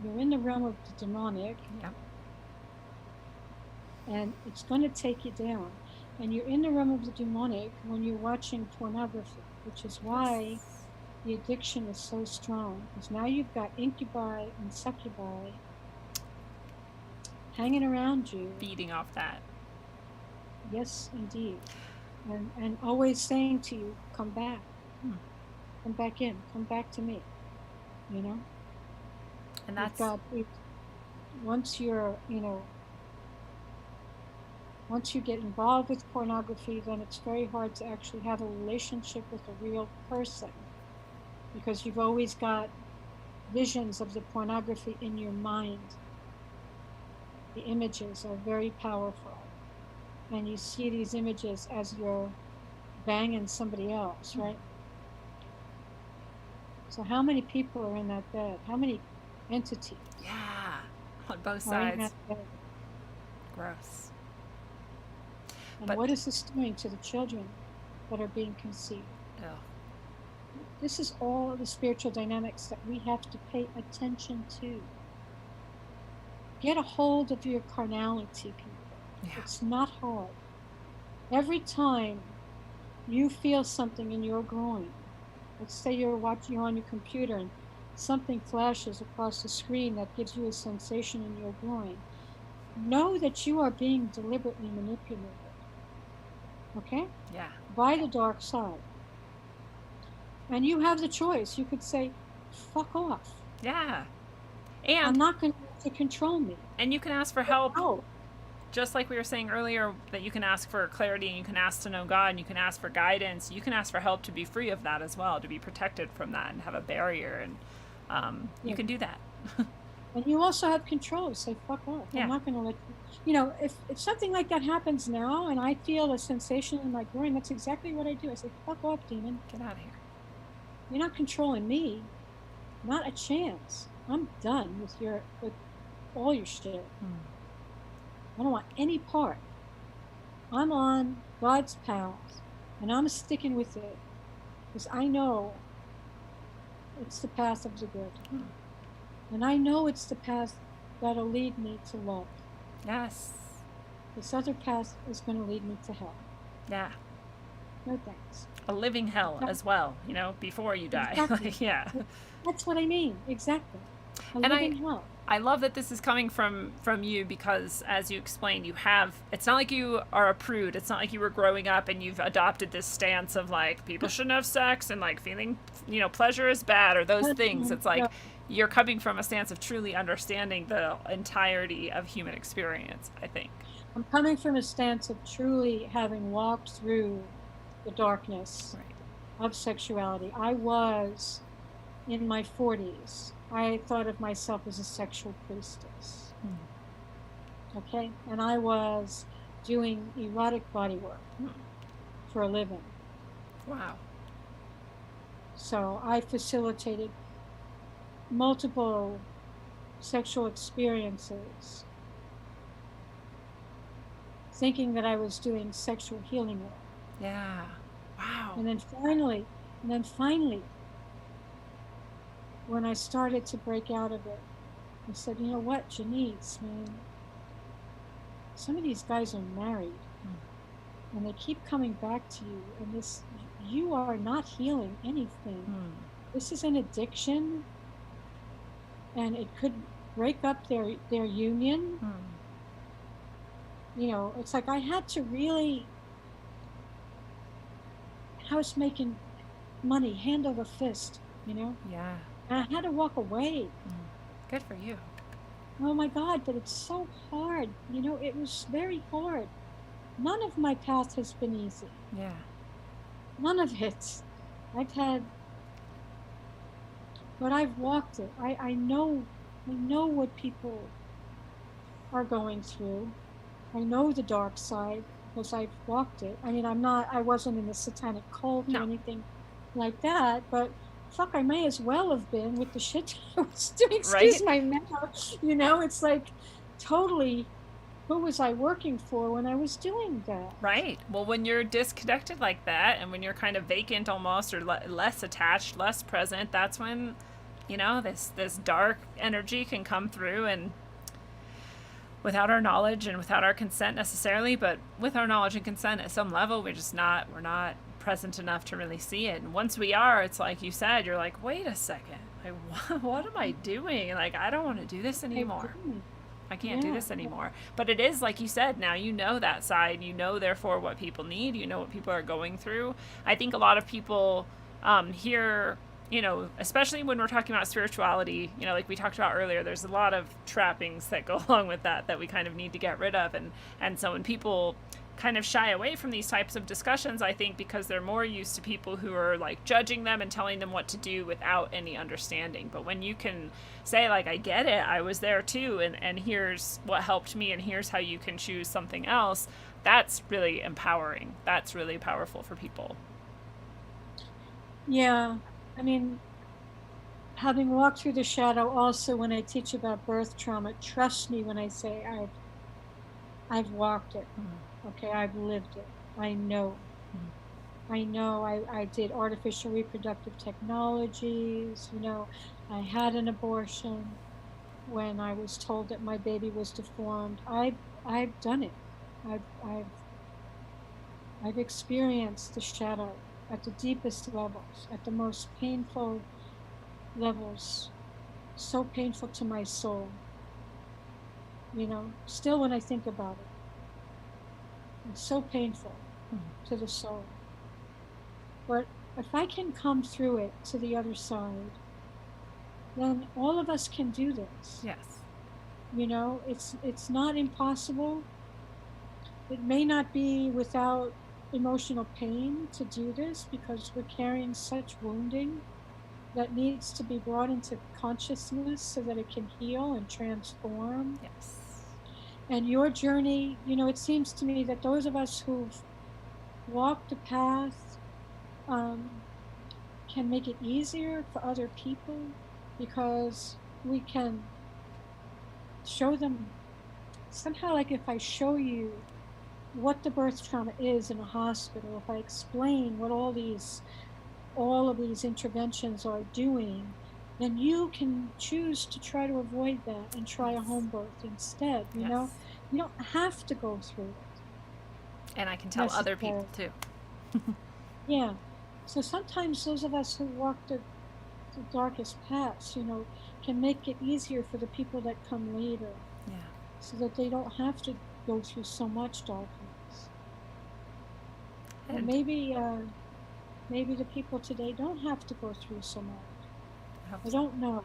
you're in the realm of the demonic, Yeah. and it's going to take you down. And you're in the realm of the demonic when you're watching pornography, which is why the addiction is so strong. Because now you've got incubi and succubi hanging around you. Feeding off that. Yes, indeed. And always saying to you, come back. Come back in. Come back to me. You know? And that's once you're, once you get involved with pornography, then it's very hard to actually have a relationship with a real person, because you've always got visions of the pornography in your mind. The images are very powerful, and you see these images as you're banging somebody else, right? So how many people are in that bed? How many entities yeah, on both are in sides. that bed? Gross. And But- what is this doing to the children that are being conceived? Ugh. This is all the spiritual dynamics that we have to pay attention to. Get a hold of your carnality, people. Yeah. It's not hard. Every time you feel something in your groin, let's say you're on your computer and something flashes across the screen that gives you a sensation in your groin, know that you are being deliberately manipulated. Okay? Yeah. By the dark side. And you have the choice. You could say, fuck off. Yeah. I'm And not going to let you control me. you can ask for help. Oh, Just like we were saying earlier, that you can ask for clarity and you can ask to know God and you can ask for guidance. You can ask for help to be free of that as well, to be protected from that and have a barrier. And you Yeah. can do that. and you also have control to say, fuck off. Yeah. I'm not going to let you. If something like that happens now and I feel a sensation in my groin, that's exactly what I do. I say, fuck off, demon. Get out of here. You're not controlling me. Not a chance. I'm done with all your shit. I don't want any part. I'm on God's path, and I'm sticking with it, because I know it's the path of the good. And I know it's the path that'll lead me to love. Yes. This other path is going to lead me to hell. Yeah. No thanks. A living hell Exactly. as well, before you die. Exactly. Yeah. That's what I mean. Exactly. A And living hell. I love that this is coming from you, because as you explained, it's not like you are a prude. It's not like you were growing up and you've adopted this stance of like people shouldn't have sex and like feeling, pleasure is bad or those things. It's like you're coming from a stance of truly understanding the entirety of human experience, I think. I'm coming from a stance of truly having walked through the darkness of sexuality. I was in my 40s. I thought of myself as a sexual priestess. Okay? And I was doing erotic body work for a living. Wow. So I facilitated multiple sexual experiences, thinking that I was doing sexual healing work. Yeah. Wow. And then finally, when I started to break out of it, I said, you know what, Jeanice, man, some of these guys are married and they keep coming back to you, and you are not healing anything. This is an addiction, and it could break up their union. It's like I had to really money hand over fist, Yeah. And I had to walk away. Good for you. Oh my God, but it's so hard. It was very hard. None of my path has been easy. Yeah. None of it. I've had, but I've walked it. I know what people are going through. I know the dark side because I've walked it. I mean, I wasn't in a satanic cult or No. anything like that, but fuck, I may as well have been with the shit I was doing. Excuse Right? my mouth. It's like totally, who was I working for when I was doing that? Right. Well, when you're disconnected like that, and when you're kind of vacant almost, or less attached, less present, that's when, this dark energy can come through, and without our knowledge and without our consent necessarily, but with our knowledge and consent at some level, we're not present enough to really see it. And once we are, it's like you said, you're like, wait a second, like, what am I doing? Like, I don't want to do this anymore. I can't do this anymore. But it is like you said, now you know that side, therefore what people need, what people are going through. I think a lot of people hear, especially when we're talking about spirituality, like we talked about earlier, there's a lot of trappings that go along with that we kind of need to get rid of. And so when people kind of shy away from these types of discussions, I think because they're more used to people who are like judging them and telling them what to do without any understanding. But when you can say, like, I get it, I was there too, and here's what helped me, and here's how you can choose something else, that's really empowering. That's really powerful for people. Yeah. I mean, having walked through the shadow, also when I teach about birth trauma, trust me when I say I've walked it. Okay, I've lived it. I know. I know. I did artificial reproductive technologies. I had an abortion when I was told that my baby was deformed. I've done it. I've experienced the shadow at the deepest levels, at the most painful levels, so painful to my soul. Still when I think about it, it's so painful to the soul. But if I can come through it to the other side, then all of us can do this. Yes. It's not impossible. It may not be without emotional pain to do this, because we're carrying such wounding that needs to be brought into consciousness so that it can heal and transform. Yes. And your journey, it seems to me that those of us who've walked the path can make it easier for other people, because we can show them somehow, like if I show you what the birth trauma is in a hospital, if I explain what all of these interventions are doing, then you can choose to try to avoid that and try a home birth instead. You don't have to go through it. And I can tell other people too. Yeah. So sometimes those of us who walk the darkest paths, can make it easier for the people that come later. Yeah. So that they don't have to go through so much darkness. And maybe the people today don't have to go through so much. I don't know.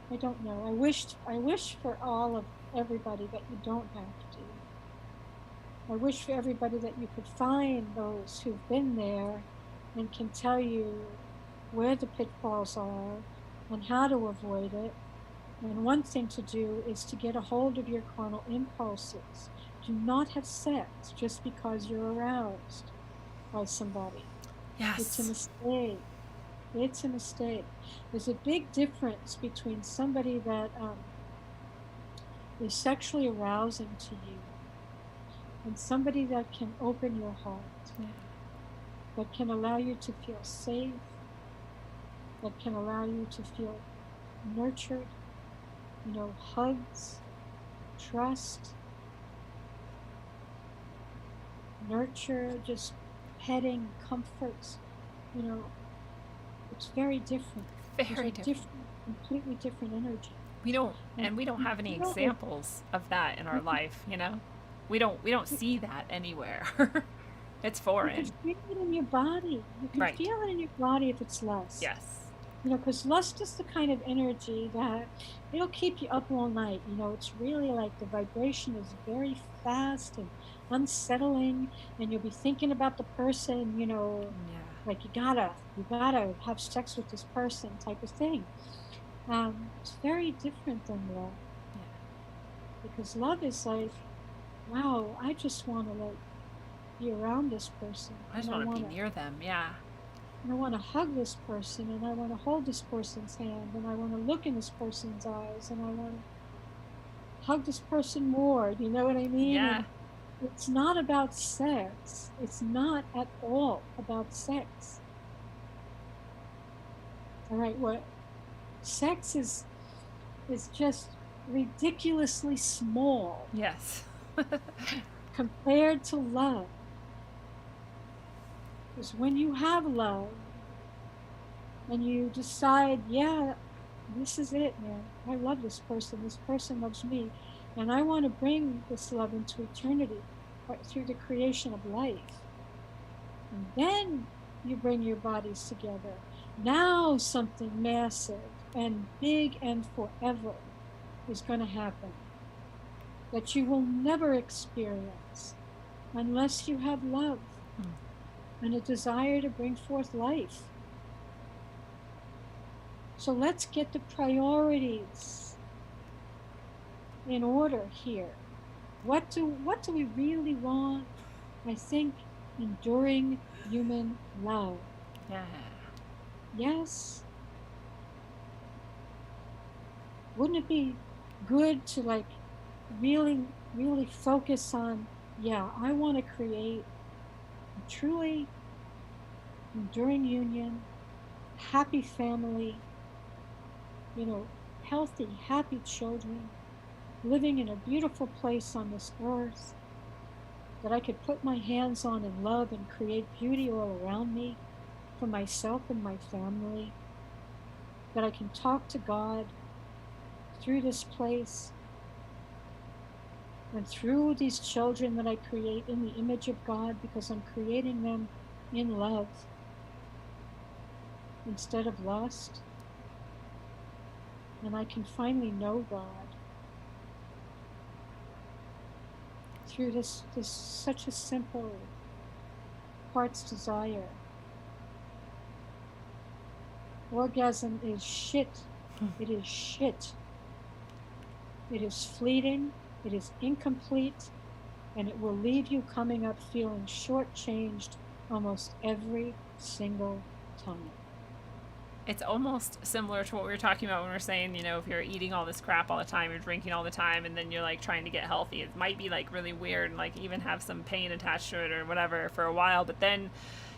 I wish for everybody that you don't have to. I wish for everybody that you could find those who've been there and can tell you where the pitfalls are and how to avoid it. And one thing to do is to get a hold of your carnal impulses. Do not have sex just because you're aroused by somebody. Yes. It's a mistake. It's a mistake. There's a big difference between somebody that is sexually arousing to you and somebody that can open your heart, that can allow you to feel safe, that can allow you to feel nurtured, hugs, trust, nurture, just petting, comforts, it's very different. Very different. Completely different energy. We don't have any examples of that in our life, We don't see that anywhere. It's You can foreign. feel it in your body. You can Right. feel it in your body if it's lust. Yes. You know, because lust is the kind of energy that it'll keep you up all night. You know, it's really like the vibration is very fast and unsettling, and you'll be thinking about the person, you know, Yeah. like you gotta have sex with this person type of thing. It's very different than love, Yeah. because love is like, wow, I just want to like be around this person, I just and want to be near them. Yeah. I want to hug this person, and I want to hold this person's hand, and I want to look in this person's eyes, and I want to hug this person more. Do you know what I mean? Yeah. And it's not about sex. It's not at all about sex. All right, what sex is just ridiculously small Yes. compared to love. Because when you have love and you decide, yeah, this is it, man. I love this person. This person loves me. And I want to bring this love into eternity through the creation of life. And then you bring your bodies together. Now something massive and big and forever is going to happen that you will never experience unless you have love and a desire to bring forth life. So let's get the priorities in order here. What do we really want? I think enduring human love. Yeah. Yes. Wouldn't it be good to like really focus on, yeah, I want to create a truly enduring union, happy family, you know, healthy, happy children, living in a beautiful place on this earth that I could put my hands on and love and create beauty all around me for myself and my family, that I can talk to God through this place and through these children that I create in the image of God, because I'm creating them in love instead of lust. And I can finally know God through this such a simple heart's desire. Orgasm is shit. It is shit. It is fleeting, it is incomplete, and it will leave you coming up feeling shortchanged almost every single time. It's almost similar to what we were talking about when we were saying, you know, if you're eating all this crap all the time, you're drinking all the time, and then you're like trying to get healthy, it might be like really weird and like even have some pain attached to it or whatever for a while, but then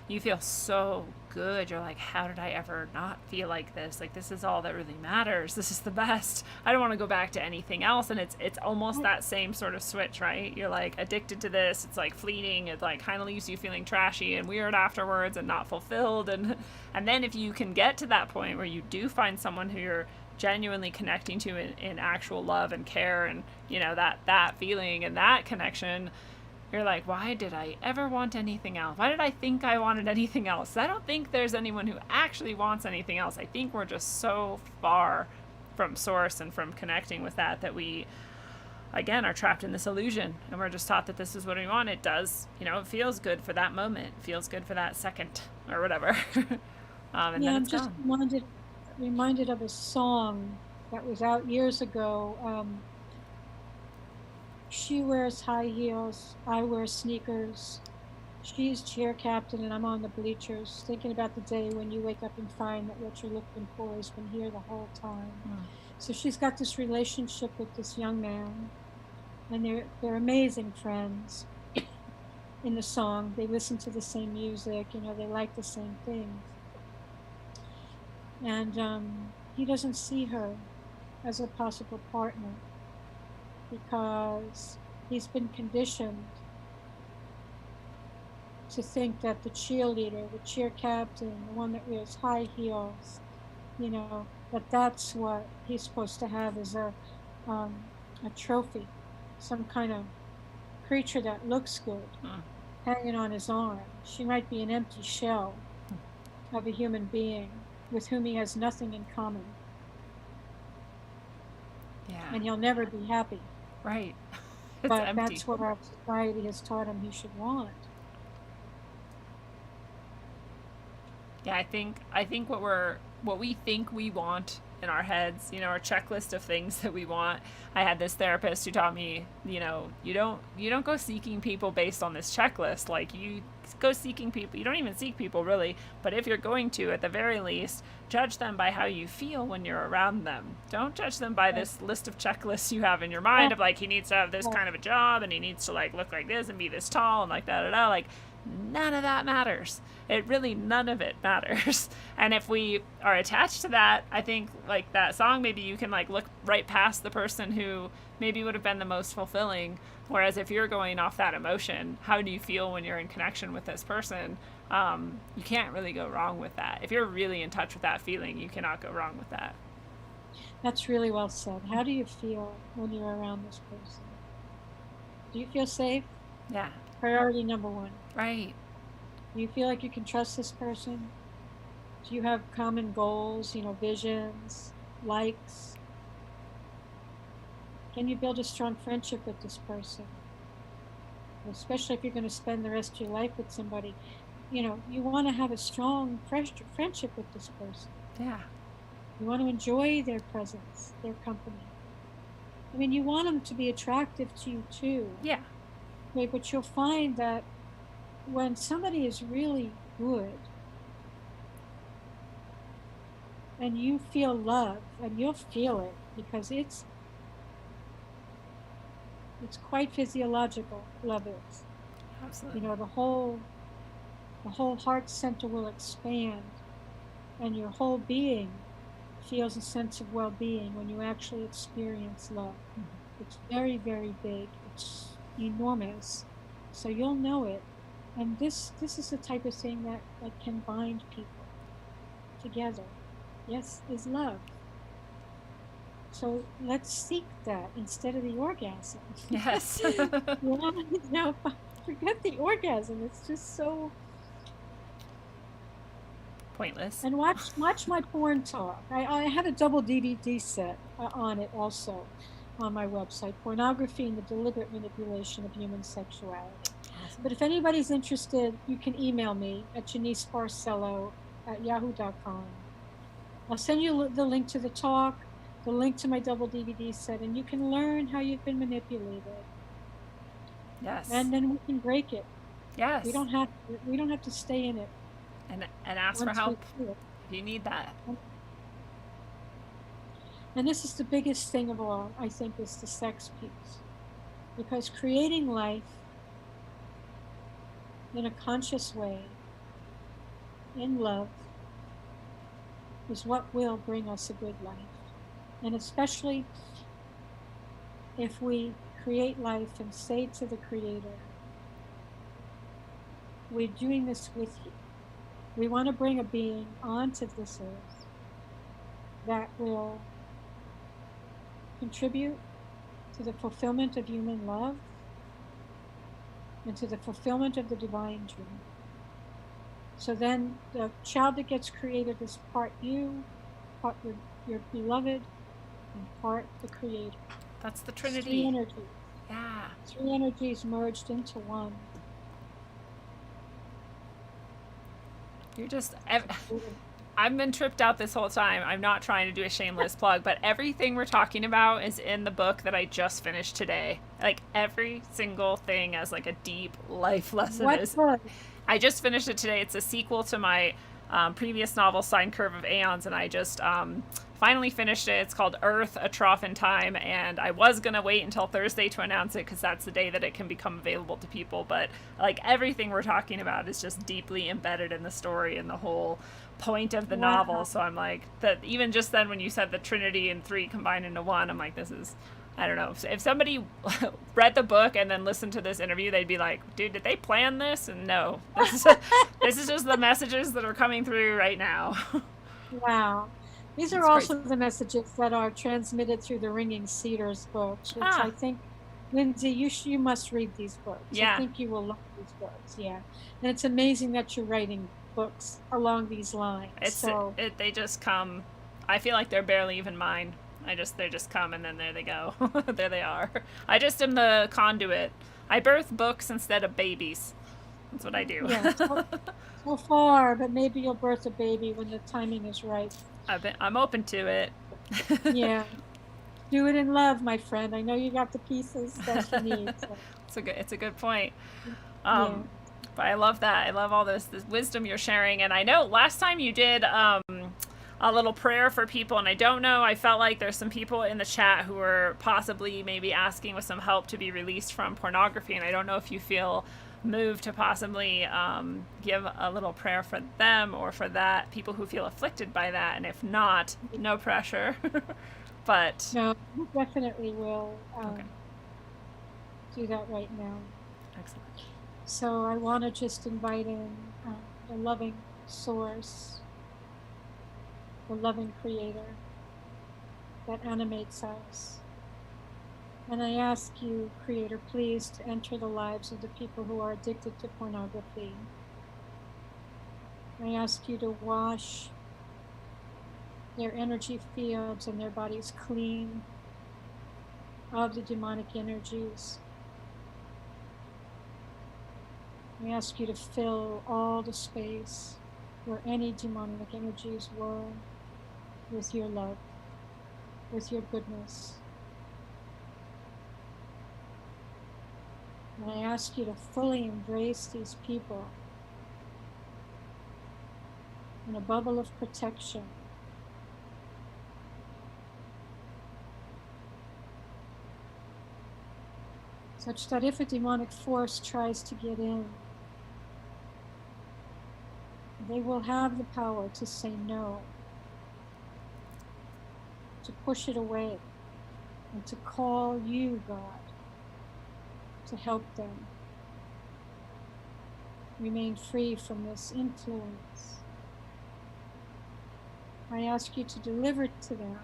you feel so good. You're like, how did I ever not feel like this? Like, this is all that really matters. This is the best. I don't want to go back to anything else. And it's almost that same sort of switch, right? You're like addicted to this. It's like fleeting. It like kind of leaves you feeling trashy and weird afterwards and not fulfilled. And then if you can get to that point where you do find someone who you're genuinely connecting to in actual love and care, and you know that feeling and that connection, you're like, why did I ever want anything else? Why did I think I wanted anything else? I don't think there's anyone who actually wants anything else. I think we're just so far from source and from connecting with that we, again, are trapped in this illusion. And we're just taught that this is what we want. It does, you know, it feels good for that moment. It feels good for that second or whatever. And Yeah, then I'm it's just gone. reminded of a song that was out years ago. She wears high heels, I wear sneakers. She's cheer captain, and I'm on the bleachers, thinking about the day when you wake up and find that what you're looking for has been here the whole time. So she's got this relationship with this young man, and they're amazing friends. In the song, they listen to the same music, you know, they like the same things. And he doesn't see her as a possible partner because he's been conditioned to think that the cheerleader, the cheer captain, the one that wears high heels, you know, that's what he's supposed to have as a trophy, some kind of creature that looks good. hanging on his arm. She might be an empty shell of a human being with whom he has nothing in common. Yeah. And he'll never be happy. Right. It's But empty. that's what our society has taught him he should want. Yeah, I think what we think we want in our heads, our checklist of things that we want. I had this therapist who taught me, you don't go seeking people based on this checklist. Like, you go seeking people, you don't even seek people really, but if you're going to, at the very least, judge them by how you feel when you're around them. Don't judge them by this list of checklists you have in your mind of like, he needs to have this kind of a job and he needs to like look like this and be this tall and like da. Like, none of that matters. None of it matters. And if we are attached to that, I think like that song, maybe you can like look right past the person who maybe would have been the most fulfilling. Whereas if you're going off that emotion, how do you feel when you're in connection with this person? You can't really go wrong with that. If you're really in touch with that feeling, you cannot go wrong with that. That's really well said. How do you feel when you're around this person? Do you feel safe? Yeah. Priority number one. Right. Do you feel like you can trust this person? Do you have common goals, visions, likes? Can you build a strong friendship with this person? Especially if you're going to spend the rest of your life with somebody, you want to have a strong friendship with this person. Yeah. You want to enjoy their presence, their company. I mean, you want them to be attractive to you too. Yeah. Okay, but you'll find that when somebody is really good and you feel love, and you'll feel it because it's quite physiological, love is. Absolutely. The whole heart center will expand and your whole being feels a sense of well-being when you actually experience love. Mm-hmm. It's very, very big. It's enormous. So you'll know it. And this is the type of thing that can bind people together. Yes, is love. So let's seek that instead of the orgasm. Yes. Forget the orgasm. It's just so pointless. And watch my porn talk. I have a double DVD set on it also on my website, Pornography and the Deliberate Manipulation of Human Sexuality. Awesome. But if anybody's interested, you can email me at Jeanice Barcelo at yahoo.com. I'll send you the link to the talk, the link to my double DVD set, and you can learn how you've been manipulated. Yes. And then we can break it. Yes. We don't have to stay in it. And ask for help if you need that. And this is the biggest thing of all, I think, is the sex piece. Because creating life in a conscious way, in love, is what will bring us a good life. And especially if we create life and say to the Creator, we're doing this with you. We want to bring a being onto this earth that will contribute to the fulfillment of human love and to the fulfillment of the divine dream. So then the child that gets created is part you, part your beloved, and part the Creator. That's the Trinity. 3 energies. Yeah. 3 energies merged into one. You're just... I've been tripped out this whole time. I'm not trying to do a shameless plug, but everything we're talking about is in the book that I just finished today. Like, every single thing as like a deep life lesson. What book? I just finished it today. It's a sequel to my previous novel, Sine Curve of Aeons, and I just finally finished it. It's called Earth, A Trough in Time, and I was going to wait until Thursday to announce it because that's the day that it can become available to people. But like everything we're talking about is just deeply embedded in the story and the whole point of the novel. So I'm like, that even just then when you said the Trinity and 3 combined into 1, I'm like, this is, I don't know. If somebody read the book and then listened to this interview, they'd be like, dude, did they plan this? And no, this is just the messages that are coming through right now. Wow. These are also the messages that are transmitted through the Ringing Cedars books, which I think Lindsay, you must read these books. I Yeah, think you will love these books. Yeah, and it's amazing that you're writing books along these lines. it's So it. They just come. I feel like they're barely even mine. They just come and then there they go. There they are. I just am the conduit. I birth books instead of babies. That's what I do. yeah, so far, but maybe you'll birth a baby when the timing is right. I'm open to it. Yeah, do it in love, my friend. I know you got the pieces that you need. So, It's a good point. yeah. But I love that. I love all this wisdom you're sharing. And I know last time you did a little prayer for people, and I don't know. I felt like there's some people in the chat who were possibly maybe asking with some help to be released from pornography, and I don't know if you feel moved to possibly give a little prayer for them or for that people who feel afflicted by that. And if not, no pressure. But No, you definitely will okay, do that right now. excellent. So I want to just invite in the loving source, the loving creator that animates us. And I ask you, Creator, please to enter the lives of the people who are addicted to pornography. I ask you to wash their energy fields and their bodies clean of the demonic energies. I ask you to fill all the space where any demonic energies were with your love, with your goodness. And I ask you to fully embrace these people in a bubble of protection. Such that if a demonic force tries to get in, they will have the power to say no, to push it away, and to call you, God, to help them remain free from this influence. I ask you to deliver to them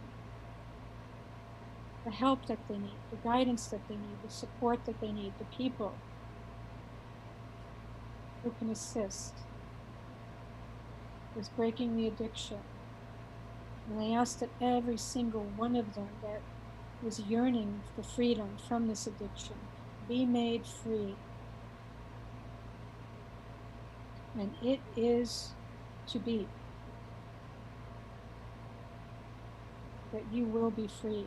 the help that they need, the guidance that they need, the support that they need, the people who can assist with breaking the addiction. And I ask that every single one of them that is yearning for freedom from this addiction be made free. And it is to be that you will be free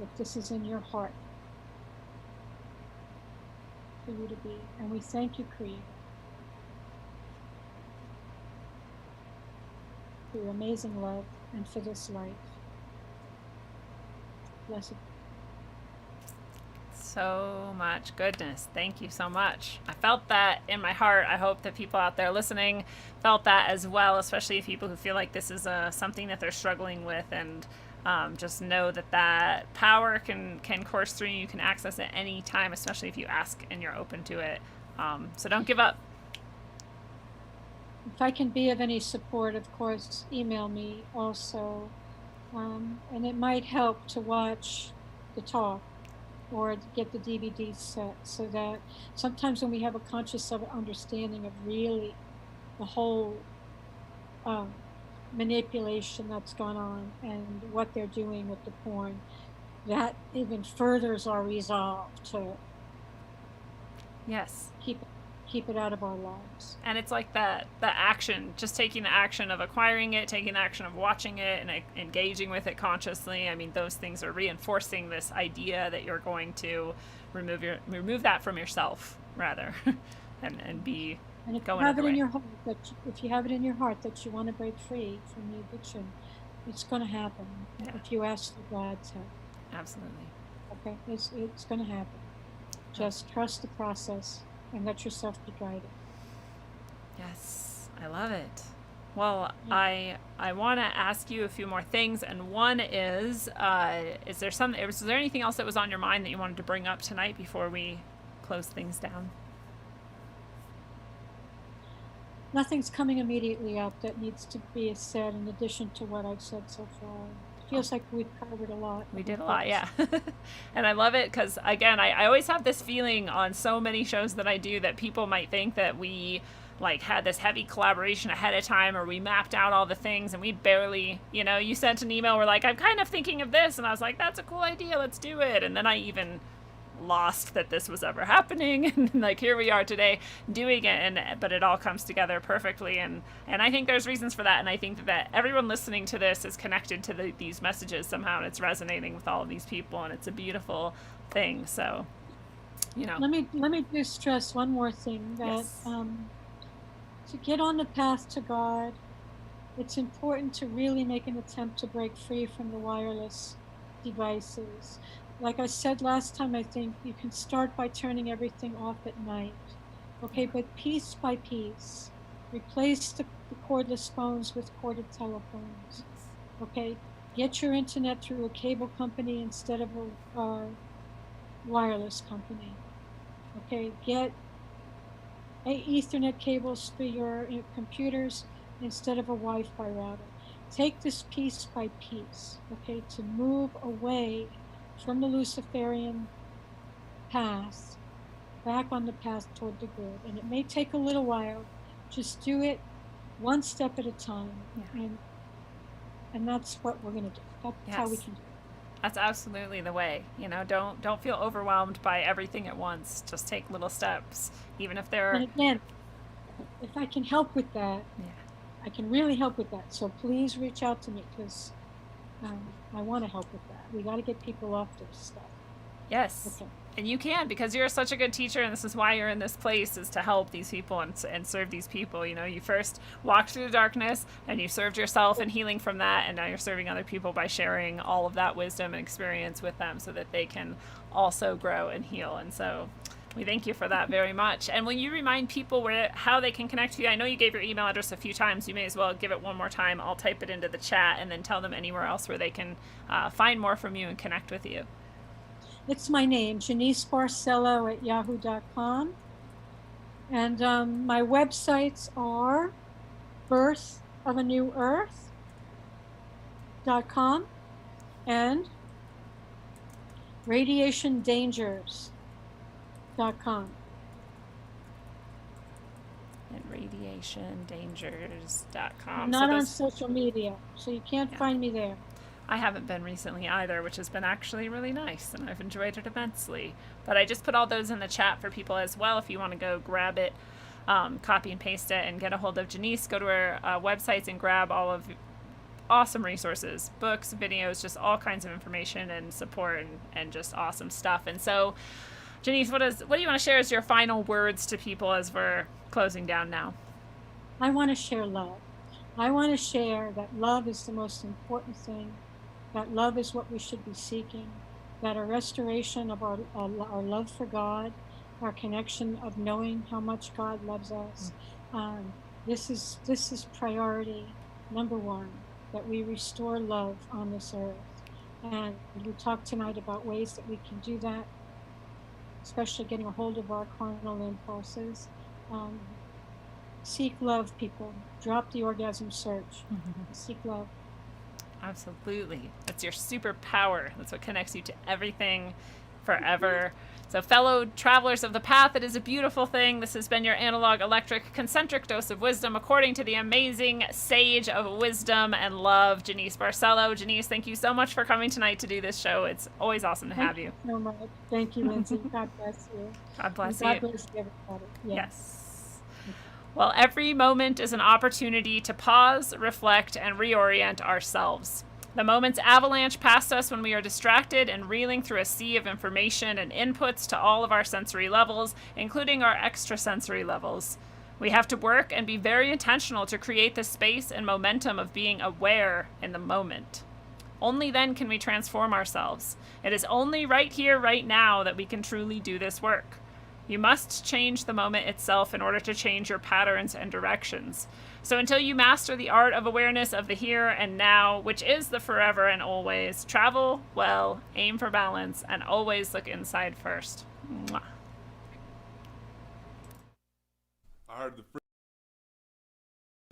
if this is in your heart for you to be. And we thank you, Creator, for your amazing love and for this life. Blessed. So much goodness. Thank you so much. I felt that in my heart. I hope that people out there listening felt that as well, especially people who feel like this is something that they're struggling with. And just know that that power can course through you. You can access it any time, especially if you ask and you're open to it. So don't give up. If I can be of any support, of course, email me also. And it might help to watch the talk or to get the DVD set, so that sometimes when we have a conscious understanding of really the whole manipulation that's gone on and what they're doing with the porn, that even furthers our resolve to Yes. keep it out of our lives. And it's like that action, just taking the action of acquiring it, taking the action of watching it and engaging with it consciously. I mean, those things are reinforcing this idea that you're going to remove that from yourself rather and be And if going you have it away. in your heart if you have it in your heart that you want to break free from the addiction, it's going to happen. Yeah. If you ask for God's help. Absolutely. Okay, it's going to happen. Just trust the process and let yourself be guided. Yes, I love it. Well, Yeah. I want to ask you a few more things, and one is there anything else that was on your mind that you wanted to bring up tonight before we close things down? Nothing's coming immediately up that needs to be said in addition to what I've said so far. feels like we've covered a lot. We did a lot, yeah. And I love it because, again, I always have this feeling on so many shows that I do that people might think that we like had this heavy collaboration ahead of time, or we mapped out all the things and we barely, you sent an email, we're like, I'm kind of thinking of this, and I was like, that's a cool idea, let's do it. And then I even lost that this was ever happening, and like here we are today doing it, but it all comes together perfectly, and I think there's reasons for that, and I think that everyone listening to this is connected to these messages somehow, and it's resonating with all of these people, and it's a beautiful thing. So let me just stress one more thing, that yes. To get on the path to God, it's important to really make an attempt to break free from the wireless devices. Like I said last time, I think you can start by turning everything off at night. Okay, but piece by piece, replace the cordless phones with corded telephones. Okay, get your internet through a cable company instead of a wireless company. Okay, get Ethernet cables for your computers instead of a Wi-Fi router. Take this piece by piece, okay, to move away from the Luciferian path, back on the path toward the good. And it may take a little while. Just do it one step at a time. Yeah. And that's what we're going to do. That's how we can do it. That's absolutely the way. Don't feel overwhelmed by everything at once. Just take little steps, even if they're... And again, if I can help with that, I can really help with that. So please reach out to me, because I want to help with that. We got to get people off this stuff. Yes. Okay. And you can, because you're such a good teacher, and this is why you're in this place, is to help these people and serve these people. You first walked through the darkness, and you served yourself and healing from that, and now you're serving other people by sharing all of that wisdom and experience with them so that they can also grow and heal. And so we thank you for that very much. And will you remind people how they can connect with you? I know you gave your email address a few times. You may as well give it one more time. I'll type it into the chat, and then tell them anywhere else where they can find more from you and connect with you. It's my name, Jeanice Barcelo at yahoo.com. And my websites are birthofenewearth.com and radiationdangers.com. And radiationdangers.com. I'm not on social media, so you can't find me there. I haven't been recently either, which has been actually really nice, and I've enjoyed it immensely. But I just put all those in the chat for people as well. If you want to go grab it, copy and paste it, and get a hold of Jeanice, go to her websites and grab all of awesome resources, books, videos, just all kinds of information and support, and just awesome stuff. And so, Jeanice, what do you want to share as your final words to people as we're closing down now? I want to share love. I want to share that love is the most important thing, that love is what we should be seeking, that a restoration of our love for God, our connection of knowing how much God loves us. This is priority number one, that we restore love on this earth. And we talked tonight about ways that we can do that, especially getting a hold of our carnal impulses. Seek love, people. Drop the orgasm search. Seek love. Absolutely. That's your superpower. That's what connects you to everything forever. So fellow travelers of the path, it is a beautiful thing. This has been your analog electric concentric dose of wisdom, according to the amazing sage of wisdom and love, Jeanice Barcelo. Jeanice, thank you so much for coming tonight to do this show. It's always awesome to have you. Thank you so much. Thank you, Lindsay. God bless you. God bless you. God bless everybody. Yes. Well, every moment is an opportunity to pause, reflect, and reorient ourselves. The moments avalanche past us when we are distracted and reeling through a sea of information and inputs to all of our sensory levels, including our extrasensory levels. We have to work and be very intentional to create the space and momentum of being aware in the moment. Only then can we transform ourselves. It is only right here, right now, that we can truly do this work. You must change the moment itself in order to change your patterns and directions. So until you master the art of awareness of the here and now, which is the forever and always, travel well, aim for balance, and always look inside first. Mwah. I heard the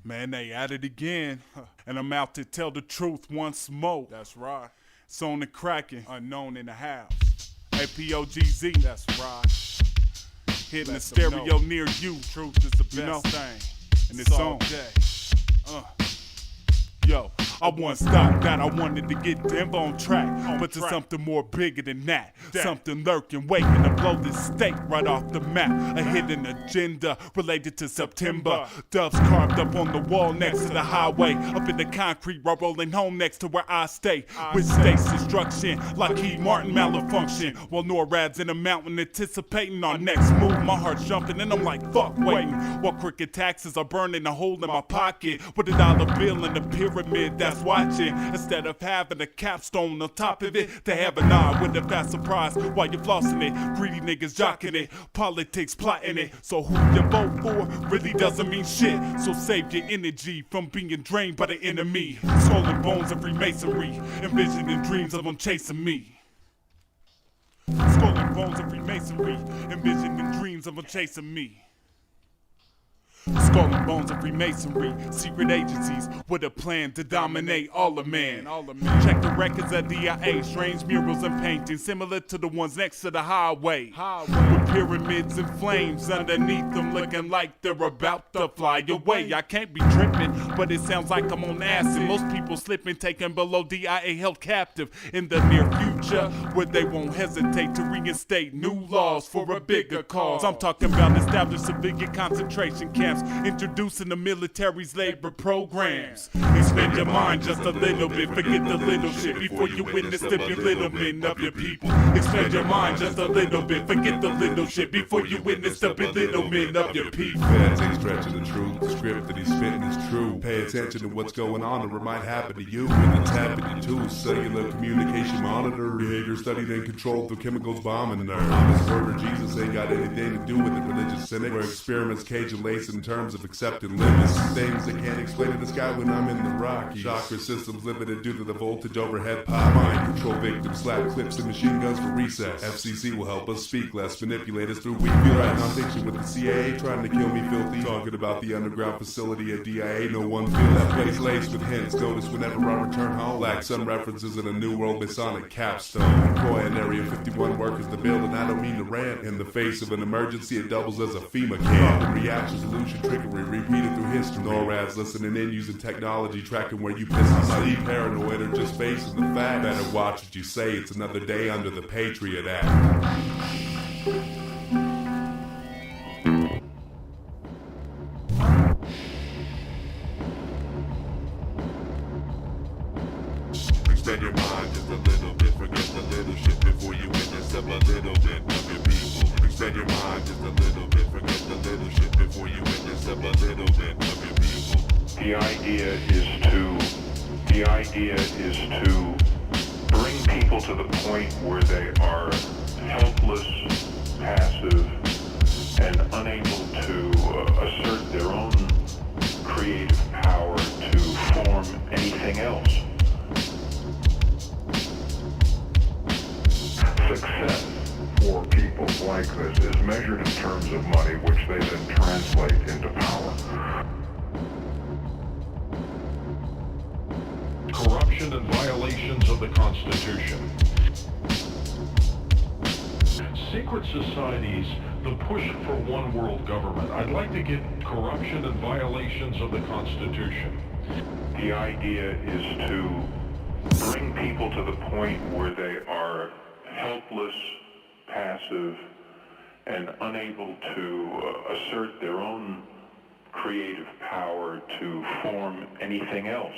Man, they at it again. And I'm out to tell the truth once more. That's right. It's on the cracking, unknown in the house. APOGZ, that's right. Hitting the stereo near you. Truth is the best thing. And it's on. Yo, I once thought that I wanted to get Denver on track, but there's something more bigger than that. Something lurking, waiting to blow this state right off the map. A hidden agenda related to September. Doves carved up on the wall next to the highway. Up in the concrete, road rolling home next to where I stay. With state's destruction, like Key Martin malfunction. While NORAD's in the mountain anticipating our next move. My heart's jumping and I'm like, fuck waiting. While crooked taxes are burning a hole in my pocket. With a dollar bill in the pyramid that's watching. Instead of having a capstone on top of it, to have an eye with a fast surprise while you're flossing it. Greedy niggas jocking it, politics plotting it. So who you vote for really doesn't mean shit. So save your energy from being drained by the enemy. Skull and bones of Freemasonry, envisioning dreams of them chasing me. Skull and bones of Freemasonry, envisioning dreams of them chasing me. Skull and bones of Freemasonry, secret agencies with a plan to dominate all of man. Check the records of DIA, strange murals and paintings similar to the ones next to the highway. With pyramids and flames underneath them looking like they're about to fly away. I can't be tripping, but it sounds like I'm on acid. Most people slipping, taken below DIA held captive in the near future, where they won't hesitate to reinstate new laws for a bigger cause. I'm talking about established civilian concentration camps, introducing the military's labor programs. Expand your mind just a little bit, forget the little shit before you witness the belittlement of your people. Expand your mind just a little bit, forget the little shit before you witness the belittlement of your people. Feds ain't stretching the truth, the script that he's spitting is true. Pay attention to what's going on or it might happen to you. When it's happening too, cellular communication monitor, behavior studied and controlled through chemicals bombing nerves. Thomas Word or Jesus ain't got anything to do with the religious cynic, where experiments cage and lace in terms of accepting limits. Things they can't explain in the sky when I'm in the Rockies. Chakra systems limited due to the voltage overhead pop. Mind control victims, slap clips and machine guns for recess. FCC will help us speak less, manipulate us through weak feel right non-fiction with the CIA trying to kill me filthy. Talking about the underground facility at DIA, no one feels that place laced with hints. Notice whenever I return home, black sun references in a new world Masonic capstone. Croy and Area 51 workers to build, and I don't mean to rant. In the face of an emergency, it doubles as a FEMA camp. Reaction solution trickery repeated through history. NORAD's listening in using technology, tracking where you piss. I might be paranoid or just facing the fact. Better watch what you say, it's another day under the Patriot Act. Extend your mind just a little bit, forget the little shit before you witness a little bit of your people. Extend your mind just a little bit, forget the little shit before you witness a little bit of your people. The idea is to bring people to the point where they are helpless, passive, and unable to assert their own creative power to form anything else. Success for people like this is measured in terms of money, which they then translate into power. Corruption and violations of the Constitution. Secret societies, the push for one world government. I'd like to get corruption and violations of the Constitution. The idea is to bring people to the point where they are helpless, passive, and unable to assert their own creative power to form anything else.